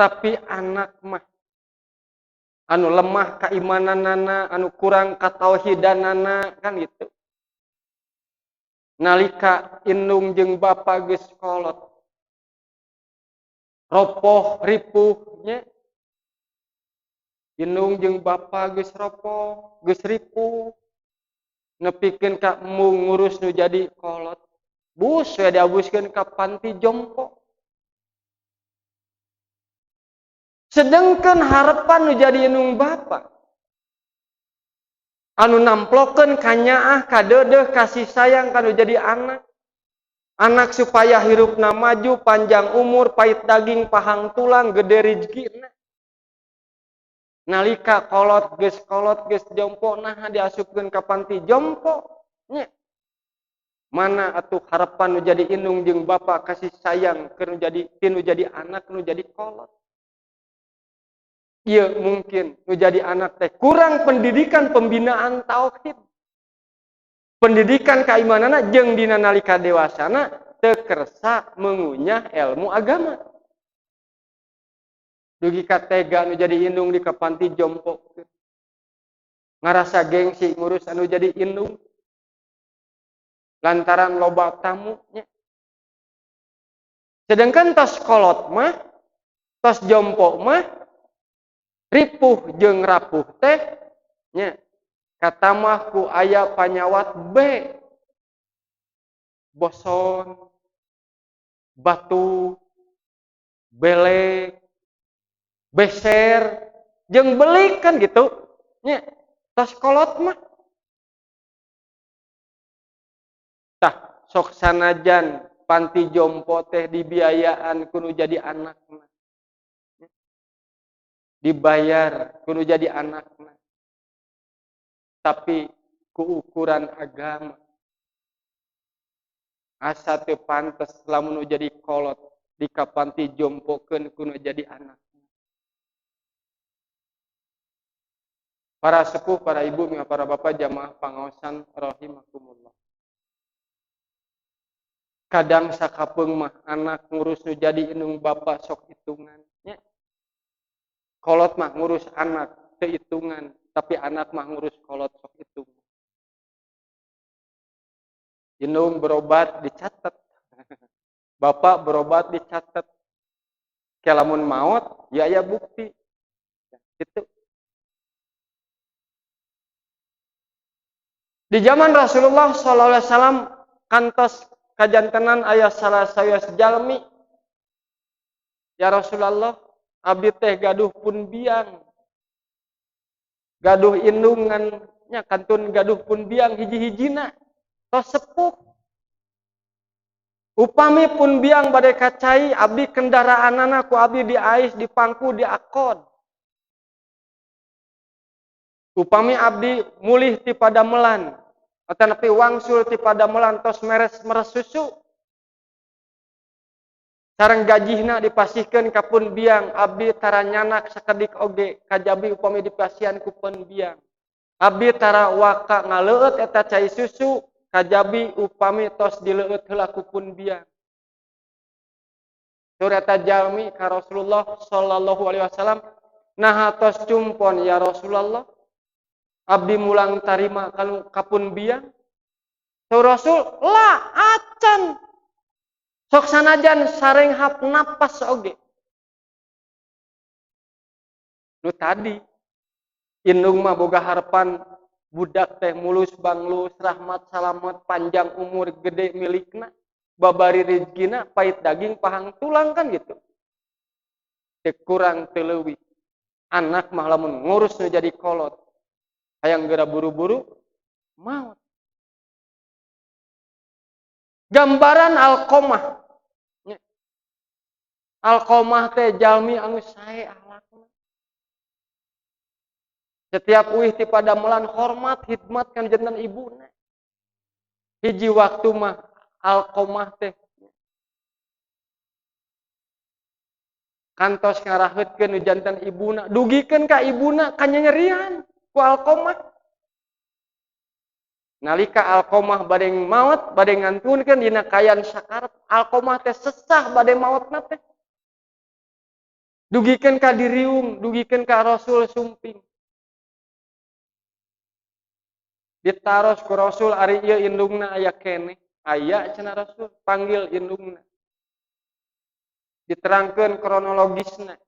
Speaker 1: Tapi anak mah anu lemah keimananana, anu kurang katauhidanana kan gitu. Nalika indung jeung bapa geus kolot. Ropoh ripuh nya. Indung jeung bapa geus ropoh, geus ripuh. Nepikeun ka embung ngurus nu jadi kolot. Bus we diabuskeun ka panti jompo. Sedengkeun harapan nu jadi indung bapa. Anu namplokeun ka nyaah, ka deudeuh, kasih sayang kanu jadi anak. Anak supaya hirupna maju, panjang umur, pait daging, pahang tulang, gede rezekina. Nalika kolot geus jompo nah diasupkeun ka panti jompo. Nya. Mana atuh harapan nu jadi indung jeung bapa kasih sayang keur nu jadi anak nu jadi kolot. Iya mungkin nu jadi anak teh kurang pendidikan pembinaan tauhid. Pendidikan keimanana jeung dina nalika dewasana teu kersa mengunyah ilmu agama. Dugi ka tega nu jadi indung di ka panti jompo. Ngarasa gengsi ngurus anu jadi indung. Lantaran loba tamu nya. Sedangkan tos kolot mah, tos jompo mah ripuh jeung rapuh teh nya kata mah ku aya panyawat B. Boson, batu, belek, beser, jeung belik kan gitu. Nya tos kolot mah. Tah sok sanajan panti jompo teh dibiayaan kudu jadi anak mah. Dibayar kudu jadi anakna. Tapi ku ukuran agama asa teu pantes lamun nu jadi kolot di ka panti jompokeun kudu jadi anak. Para sepuh, para ibu, para bapak jamaah pangaosan rahimakumullah. Kadang sakapeung mah anak ngurus nu jadi indung bapa sok hitungan nya. Kolot mah ngurus anak teu hitungan, tapi anak mah ngurus kolot sok itu. Indung berobat dicatat. Bapak berobat dicatat. Kelamun maut, ya bukti. Itu. Di zaman Rasulullah SAW kantos kajantenan ayah salah saya sejalmi. Ya Rasulullah, abdi teh gaduh pun biang. Gaduh indungannya kantun gaduh pun biang hiji-hijina. Tos sepuh. Upami pun biang badai kacai, abdi kendaraan ku abdi di ais, di pangku, di akod. Upami abdi mulih ti padamelan, atanapi wangsul ti padamelan tos meres susu. Sareng gajihna dipasihkeun ka pun biang, abdi tara nyanak sakedik oge, kajabi upami dipasihan ku pun biang. Abdi tara waka ngaleueut eta cai susu, kajabi upami tos dileueut heula ku pun biang. Surata jalmi ka Rasulullah sallallahu alaihi wasallam, naha tos cumpon ya Rasulullah. Abdi mulang tarima kalau kapun biang. So Rasul, lah acan. Sok sanajan sareng hap napas oge. Nu tadi indung mah boga harapan budak teh mulus banglus rahmat salamet panjang umur gede milikna babari rezekina pait daging pahang tulang kan gitu. Teu kurang teu leuwih. Anak mah lamun ngurus nu jadi kolot. Hayang geura buru-buru maut. Gambaran Alqomah. Alqomah teh jalmi anu sae akhlakna. Setiap uih ti padamelan hormat khidmat kan janten ibuna. Hiji waktu mah Alqomah teh kantos ngaraheutkeun nu janten ibuna, dugikeun ka ibuna kanyengerian ku Alqomah. Nalika Alqomah bade maut, bade ngantunkeun dina kayan sakarat, Alqomah teh sesah bade mautna teh. Dugikeun ka diriung, dugikeun ka Rasul sumping. Ditaros ku Rasul ari ieu indungna aya keneh. Aya cenah Rasul, panggil indungna. Diterangkeun kronologisna.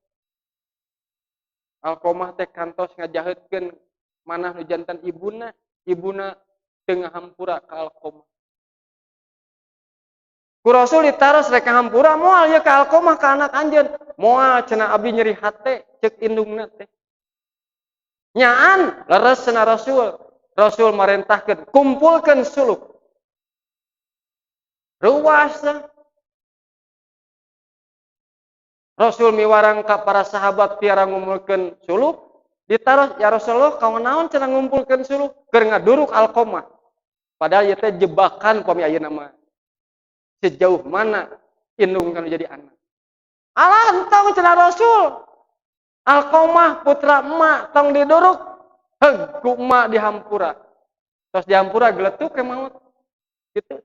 Speaker 1: Alqomah teh kantos ngajaheutkeun manah nu janten ibuna, ibuna teu ngahampura ka Alqomah. Ku Rasul ditaros rek ngahampura moal ieu ka Alqomah ka anak anjeun. Moal cenah abdi nyeri hate ceuk indungna teh. Nyaan leres cenah Rasul. Rasul marentahkeun kumpulkeun suluk. Ruas Rasul miwarang ka para sahabat tiara ngumpulkeun suluk. Ditaros ya Rasulullah kawan naon cenah ngumpulkeun suluk keur ngaduruk Alqomah. Padahal ieu teh jebakan pami ayeuna mah. Sejauh mana indung kan jadi anak. Alah entong cenah Rasul. Alqomah putra emak tong diduruk. Heg ku emak dihampura. Tos dihampura geletuk ke maut. Gitu.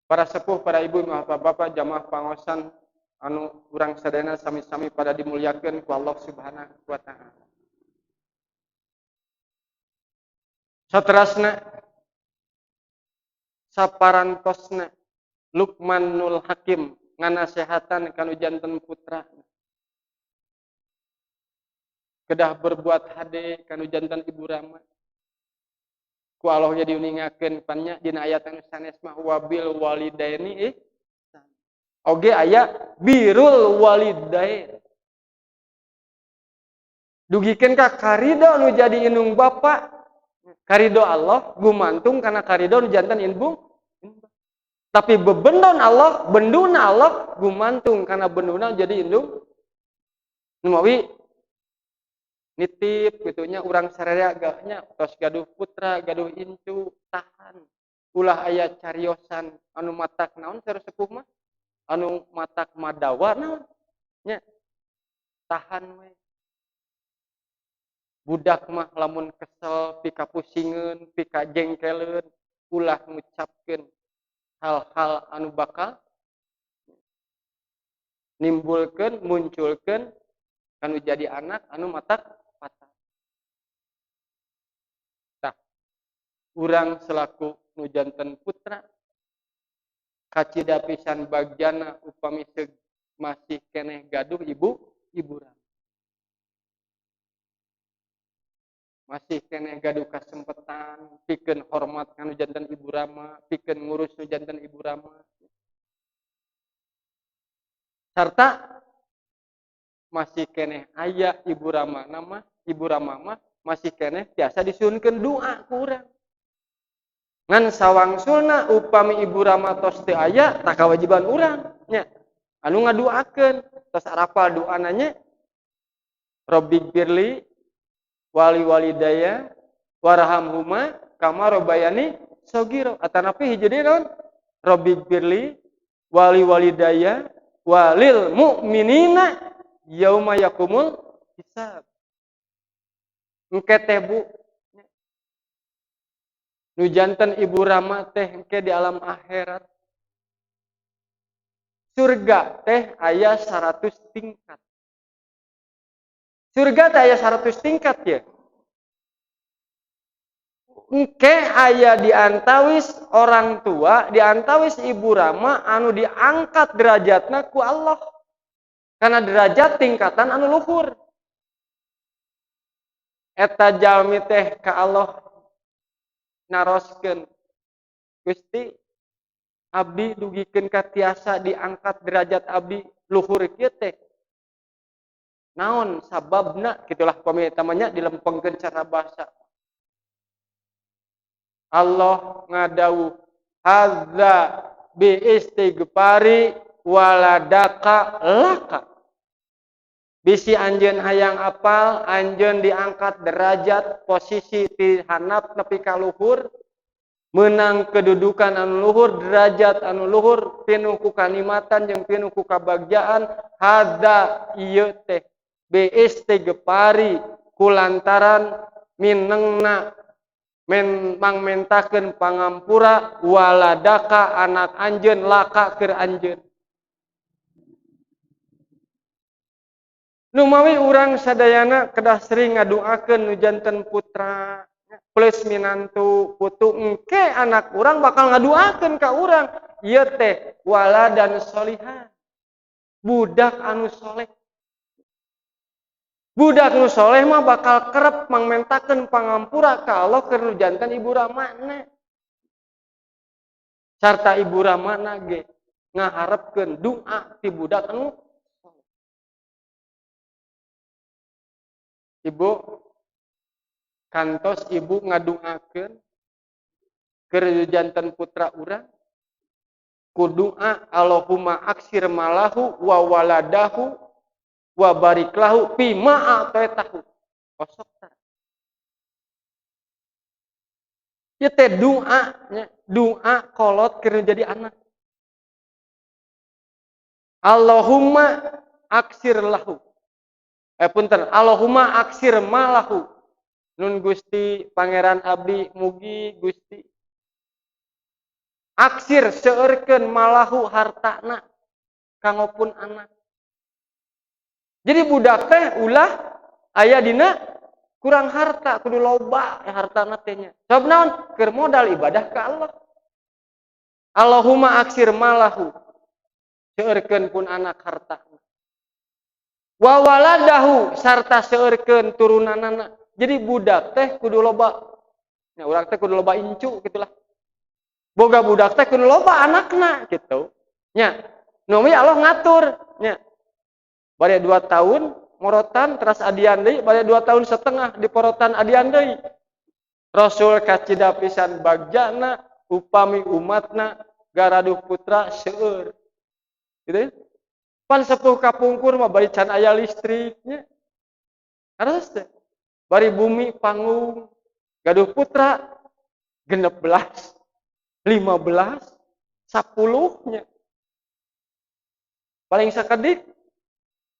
Speaker 1: Para sepuh, para ibu, bapak-bapak, jamaah pangosan anu urang sadayana sami-sami pada dimuliakeun ku Allah Subhanahu wa taala. Saterasna saparantosna Luqmanul Hakim nganasehatan kanu janten putra. Kedah berbuat hade kanu janten ibu Rama. Ku Allah jadi uningakeun pannya dina ayat anu sanes mah wabil walidaini oge aya birrul walidain. Dugikeun ka karido nu jadi indung bapa, karido Allah gumantung kana karido nu janten indung. Tapi bebendon Allah, benduna Allah gumantung kana benduna jadi indung. Numawi nitip gitunya urang sararea gaknya tos gaduh putra, gaduh incu, tahan. Ulah aya cariosan anu matak naon saur sepuh mah? Anu matak madawa naon? Nya tahan we. Budak mah lamun kesel pika pusingeun, pika jengkeleun, ulah ngucapkeun hal-hal anu bakal nimbulkeun munculkeun anu jadi anak anu matak patah. Tah, urang selaku nu janten putra kacida pisan bagjana upami masih keneh gaduh ibu rama. Masih keneh gaduh kasempetan pikeun hormat kanu janten ibu rama, pikeun ngurus nu janten ibu rama. Sarta masih keneh aya ibu rama mah masih keneh tiasa disuunkeun doa ku urang. Ngan sawangsulna upami ibu rama tos teu aya tah kawajiban urang nya. Anu ngaduakeun tos arapal doana nya Rabbighfirli wali walidaya warhamhuma kama rabbayani shaghira. Atanapi hiji deui naon? Rabbighfirli wali walidaya walil mu'minina yauma yaqumul hisab. Engke teh Bu, nu janten ibu rama teh engke di alam akhirat. Surga teh aya 100 tingkat. Surga teh aya 100 tingkat ya. Engke aya di antawis orang tua, di antawis ibu rama anu diangkat derajatna ku Allah. Karena derajat tingkatan anu luhur. Eta jalmi teh ka Allah naroskeun. Gusti, abdi dugikeun ka tiasa diangkat derajat abdi luhur kieu teh. Naon sababna? Gitulah pamitamanya dilempengkeun cara bahasa. Allah ngadawuh hadza bi istighfari waladaka laka. Bisi anjeun hayang apal, anjeun diangkat derajat posisi ti handap nepi ka luhur, menang kedudukan anu luhur, derajat anu luhur, pinuh ku kanikmatan jeung pinuh ku kabagjaan, hadza ieu teh bi istighfari kulantaran minengna mangmentakeun pangampura waladaka anak anjeun laka keur anjeun. Numawi urang sadayana kedah sering ngadoakeun nu janten putra plus minantu putu engke anak urang bakal ngadoakeun ka urang ieu teh waladan sholihan. Budak anu soleh. Budak nu soleh mah bakal kerep mangmentakeun pangampura ka Allah keur nu janten ibu ramana. Sarta ibu ramana ge ngaharepkeun doa ti budak anu soleh. Ibu kantos ibu ngadoakeun keur janten putra urang ku doa Allahumma aksir malahu wa waladahu wa barik lahu fima ataitahu. Kosok tah. Ieu teh doa nya, doa kolot keur jadi anak. Allahumma aksir lahu. Punten, Allahumma aksir malahu. Nun Gusti Pangeran abdi mugi Gusti aksir seueurkeun malahu hartana kangopun anak. Jadi budak teh ulah aya dina kurang harta, kudu loba hartana teh nya. Sabab naon? Keur modal ibadah ka Allah. Allahumma aksir malahu. Seueurkeun pun anak hartana. Wa waladahu sarta seueurkeun turunanana. Jadi budak teh kudu loba. Nya urang teh kudu loba incu gitulah. Boga budak teh kudu loba anakna gitu. Nya, nu Allah ngatur nya. Bade 2 tahun morotan teras adian deui, bade 2 tahun setengah diporotan adian deui. Rasul kacida pisan bagjana upami umatna garaduh putra seueur. Gitu. Pan sepuh kapungkur mah bari can aya listriknya. Harus teh. Bari bumi panggung gaduh putra 16, 15, 10-nya. Paling sakedik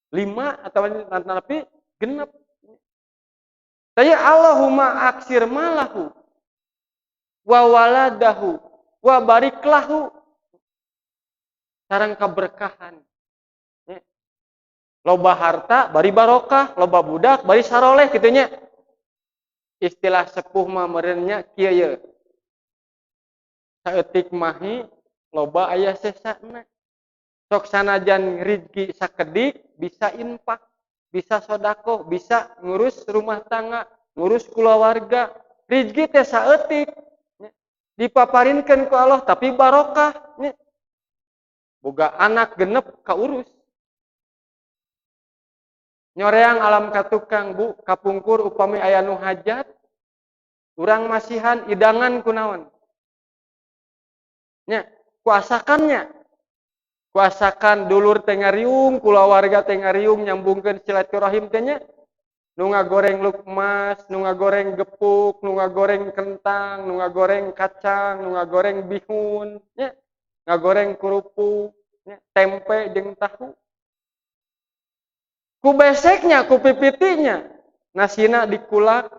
Speaker 1: 5 atau nanti genep. Saya Allahumma aksir malahu wa waladahu wa barik lahu. Sareng keberkahan. Loba harta bari barokah, loba budak bari saroleh kitu nya. Istilah sepuh mah meureun nya kieu ye. Saeutik mahi loba aya sesana. Sok sanajan rizki sakedik bisa infak, bisa sodako, bisa ngurus rumah tangga, ngurus keluarga. Rizki teh saeutik dipaparinkeun ku Allah tapi barokah. Boga anak genep kaurus. Nyoreang alam katukang Bu, kapungkur upami aya nu hajat, urang masihan idangan kunaon? Nya, kuasakannya. Kuasakan dulur teh ngariung, kulawarga teh ngariung nyambungkeun silaturahim teh nya. Nu ngagoreng lukmas, nu ngagoreng gepuk, nu ngagoreng kentang, nu ngagoreng kacang, nu ngagoreng bihun, nya. Ngagoreng kerupuk, nya, tempe jeung tahu. Ku beseknya, ku pipitinya. Nasina dikulak,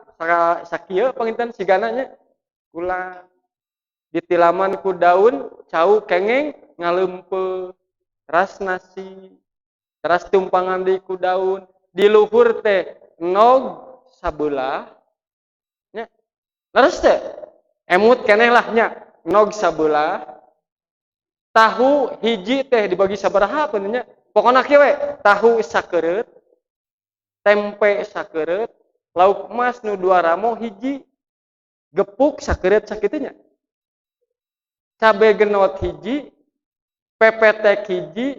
Speaker 1: sakieu panginten sigana nya. Kulak. Ditilaman ku daun, cau kengeng, ngaleumpeuh. Teras nasi. Teras tumpangan di ku daun. Di luhur teh nog sabelah. Nya. Leres teh. Emut keneh lah nya. Nog sabelah. Tahu hiji teh dibagi sabaraha pun nya. Pokona kieu we, tahu sakeureut, tempe sakeureut, lauk emas nu 2 ramo hiji, gepuk sakeureut sakitu nya. Cabe genot hiji, pepetek hiji,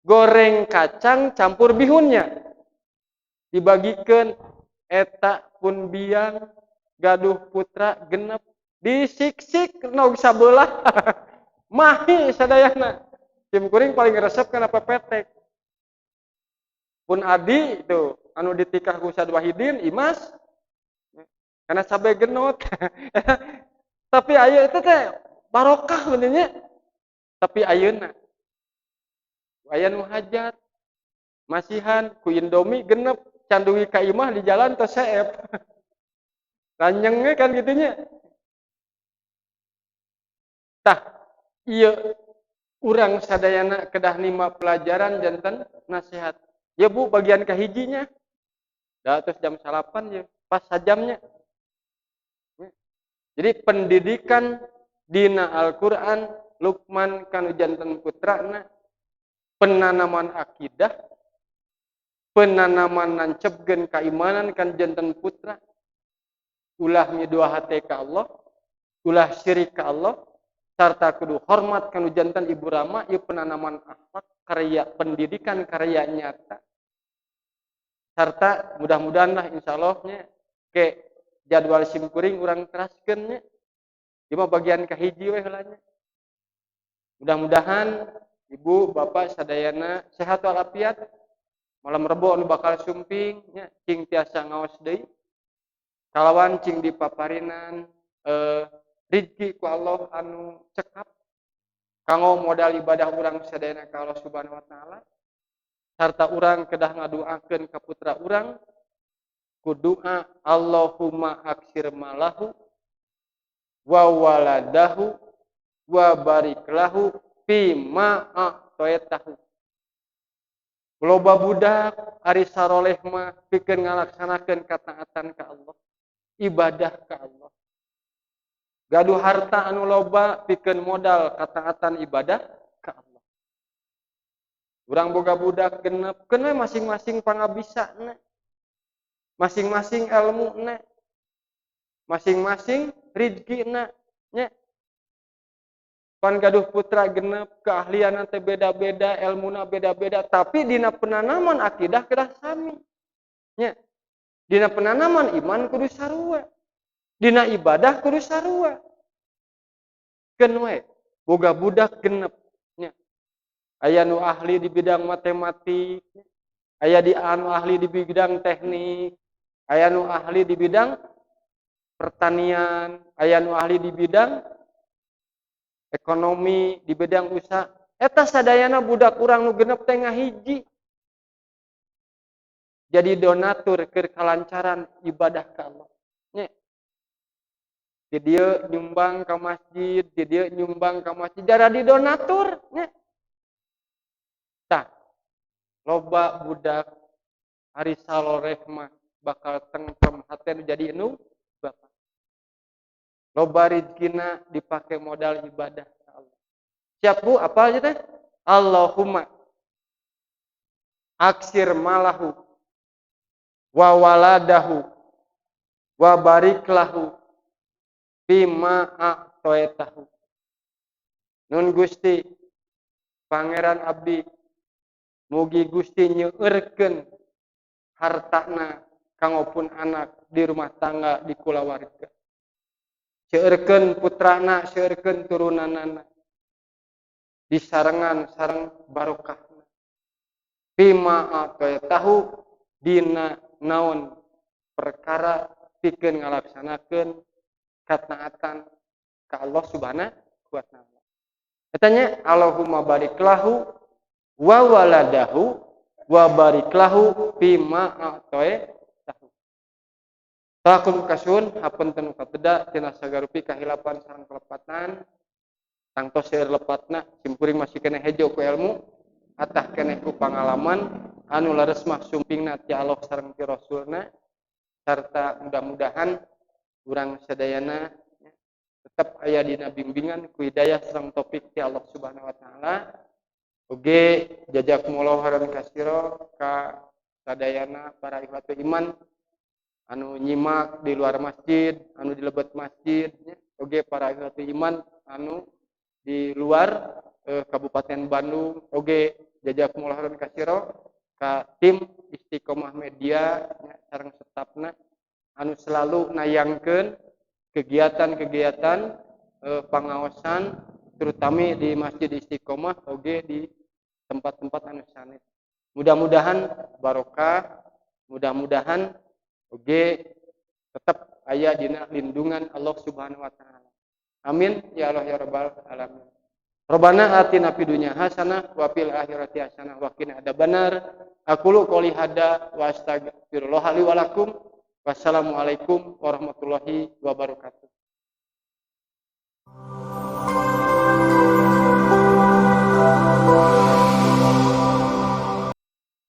Speaker 1: goreng kacang campur bihunnya. Dibagikeun eta pun biang gaduh putra genep disiksik nog sabelah. Mahi sadayana. Tim kuring paling resep kana pepetek. Pun adi itu anu ditikah ku Ustaz Wahidin Imas kana cabe genot. Tapi ayeuna itu teh barokah benernya. Tapi ayeuna aya nu hajat masihan ku Indomie genep candugi ka imah di jalan teh seep. Ranjengnya kan gitunya. Tah ieu urang sadayana kedah nima pelajaran janten nasihat. Ya Bu, bagian kahijinya. Da terus jam 8 ya, pas sajamnya. Jadi pendidikan dina Al-Qur'an Luqman kanu janten putrana, penanaman akidah, penanaman nancepkeun keimanan kan janten putra, ulah nyedua hate ka Allah, ulah syirik ka Allah, sarta kudu hormat kanu janten ibu rama, ieu penanaman akhlak karya pendidikan karya nyata. Sarta mudah-mudahan lah insyaallah nya ke jadwal simkuring urang teraskeun nya. Ieu mah bagian kahiji we heula nya. Mudah-mudahan ibu bapak sadayana sehat walafiat. Malam Rebo anu bakal sumping nya cing tiasa ngaos deui. Kalawan cing dipaparinan rizki ku Allah anu cekap kanggo modal ibadah urang sadayana ka Allah Subhanahu wa taala. Sarta urang kedah ngaduakeun ka putra urang ku doa Allahumma aksir malahu wa waladahu wa barik lahu fi ma a'taitahu. Loba budak ari saroleh mah pikeun ngalaksanakeun kataatan ka Allah, ibadah ka Allah. Gaduh harta anu loba pikeun modal kataatan ibadah ka Allah. Urang boga budak genep, keun we masing-masing pangabisana. Masing-masing ilmuna. Masing-masing rizkina nya. Pan gaduh putra genep, keahlian teh beda-beda, ilmuna beda-beda, tapi dina penanaman akidah kedah sami. Nya. Dina penanaman iman kudu sarua. Dina ibadah kudu sarua. Keun we boga budak genep nya. Aya nu ahli di bidang matematik, aya di anu ahli di bidang teknik, aya nu ahli di bidang pertanian, aya nu ahli di bidang ekonomi, di bidang usaha. Eta sadayana budak urang nu genep teh ngahiji. Jadi donatur keur kalancaran ibadah ka Allah. Nya. Di dieu nyumbang ka masjid, di dieu nyumbang ka masjid, jara di donatur nya. Tah. loba budak hari saloreh mah bakal tengkem hati jadi anu bapak. Loba rizkina dipakai modal ibadah ke Allah. Siap Bu, apa aja teh? Allahumma aksir malahu wa waladahu wa barik lahu bima a'toetahu. Nun Gusti Pangeran Abdi mugi Gusti nyeueurkeun hartana kangopun anak di rumah tangga di kulawarga. Seueurkeun putrana, seueurkeun turunanana. Disarengan sareng barokahna. Bima a'toetahu dina naon perkara pikeun ngalaksanakeun kataatan ka Allah Subhanahu wa taala. Katanya Allahumma barik lahu wa waladahu wa barik lahu bima a'toetahu. Salakum kasun hapunten kateda tina sagarupi kahilapan sareng kelepatan tangtos seueur lepatna simkuring masih kena hejo ku ilmu atah keneh ku pangalaman anu lares mah sumpingna ti Allah sareng ti Rasulna sarta mudah-mudahan urang sadayana tetap aya dina bimbingan ku hidayah sareng topik ti Allah Subhanahu wa taala. Oge jazakumullahu khairan katsira ka sadayana para ikhwatul iman anu nyimak di luar masjid, anu di lebet masjid, oge para ikhwatul iman anu di luar Kabupaten Bandung, oge jazakumullahu khairan katsira ka tim Istiqomah Media sareng stafna anu selalu nayangkeun kegiatan-kegiatan pangaosan terutama di Masjid Istiqomah oge di tempat-tempat anu sanes. Mudah-mudahan barokah, mudah-mudahan oge tetap aya dina lindungan Allah Subhanahu wa taala. Amin ya Allah ya rabbal alamin. Rabbana atina fid dunya hasanah wa fil akhirati hasanah wa qina adzabannar. Aqulu qouli hada wa astaghfirullah li wa lakum. Wassalamualaikum warahmatullahi wabarakatuh.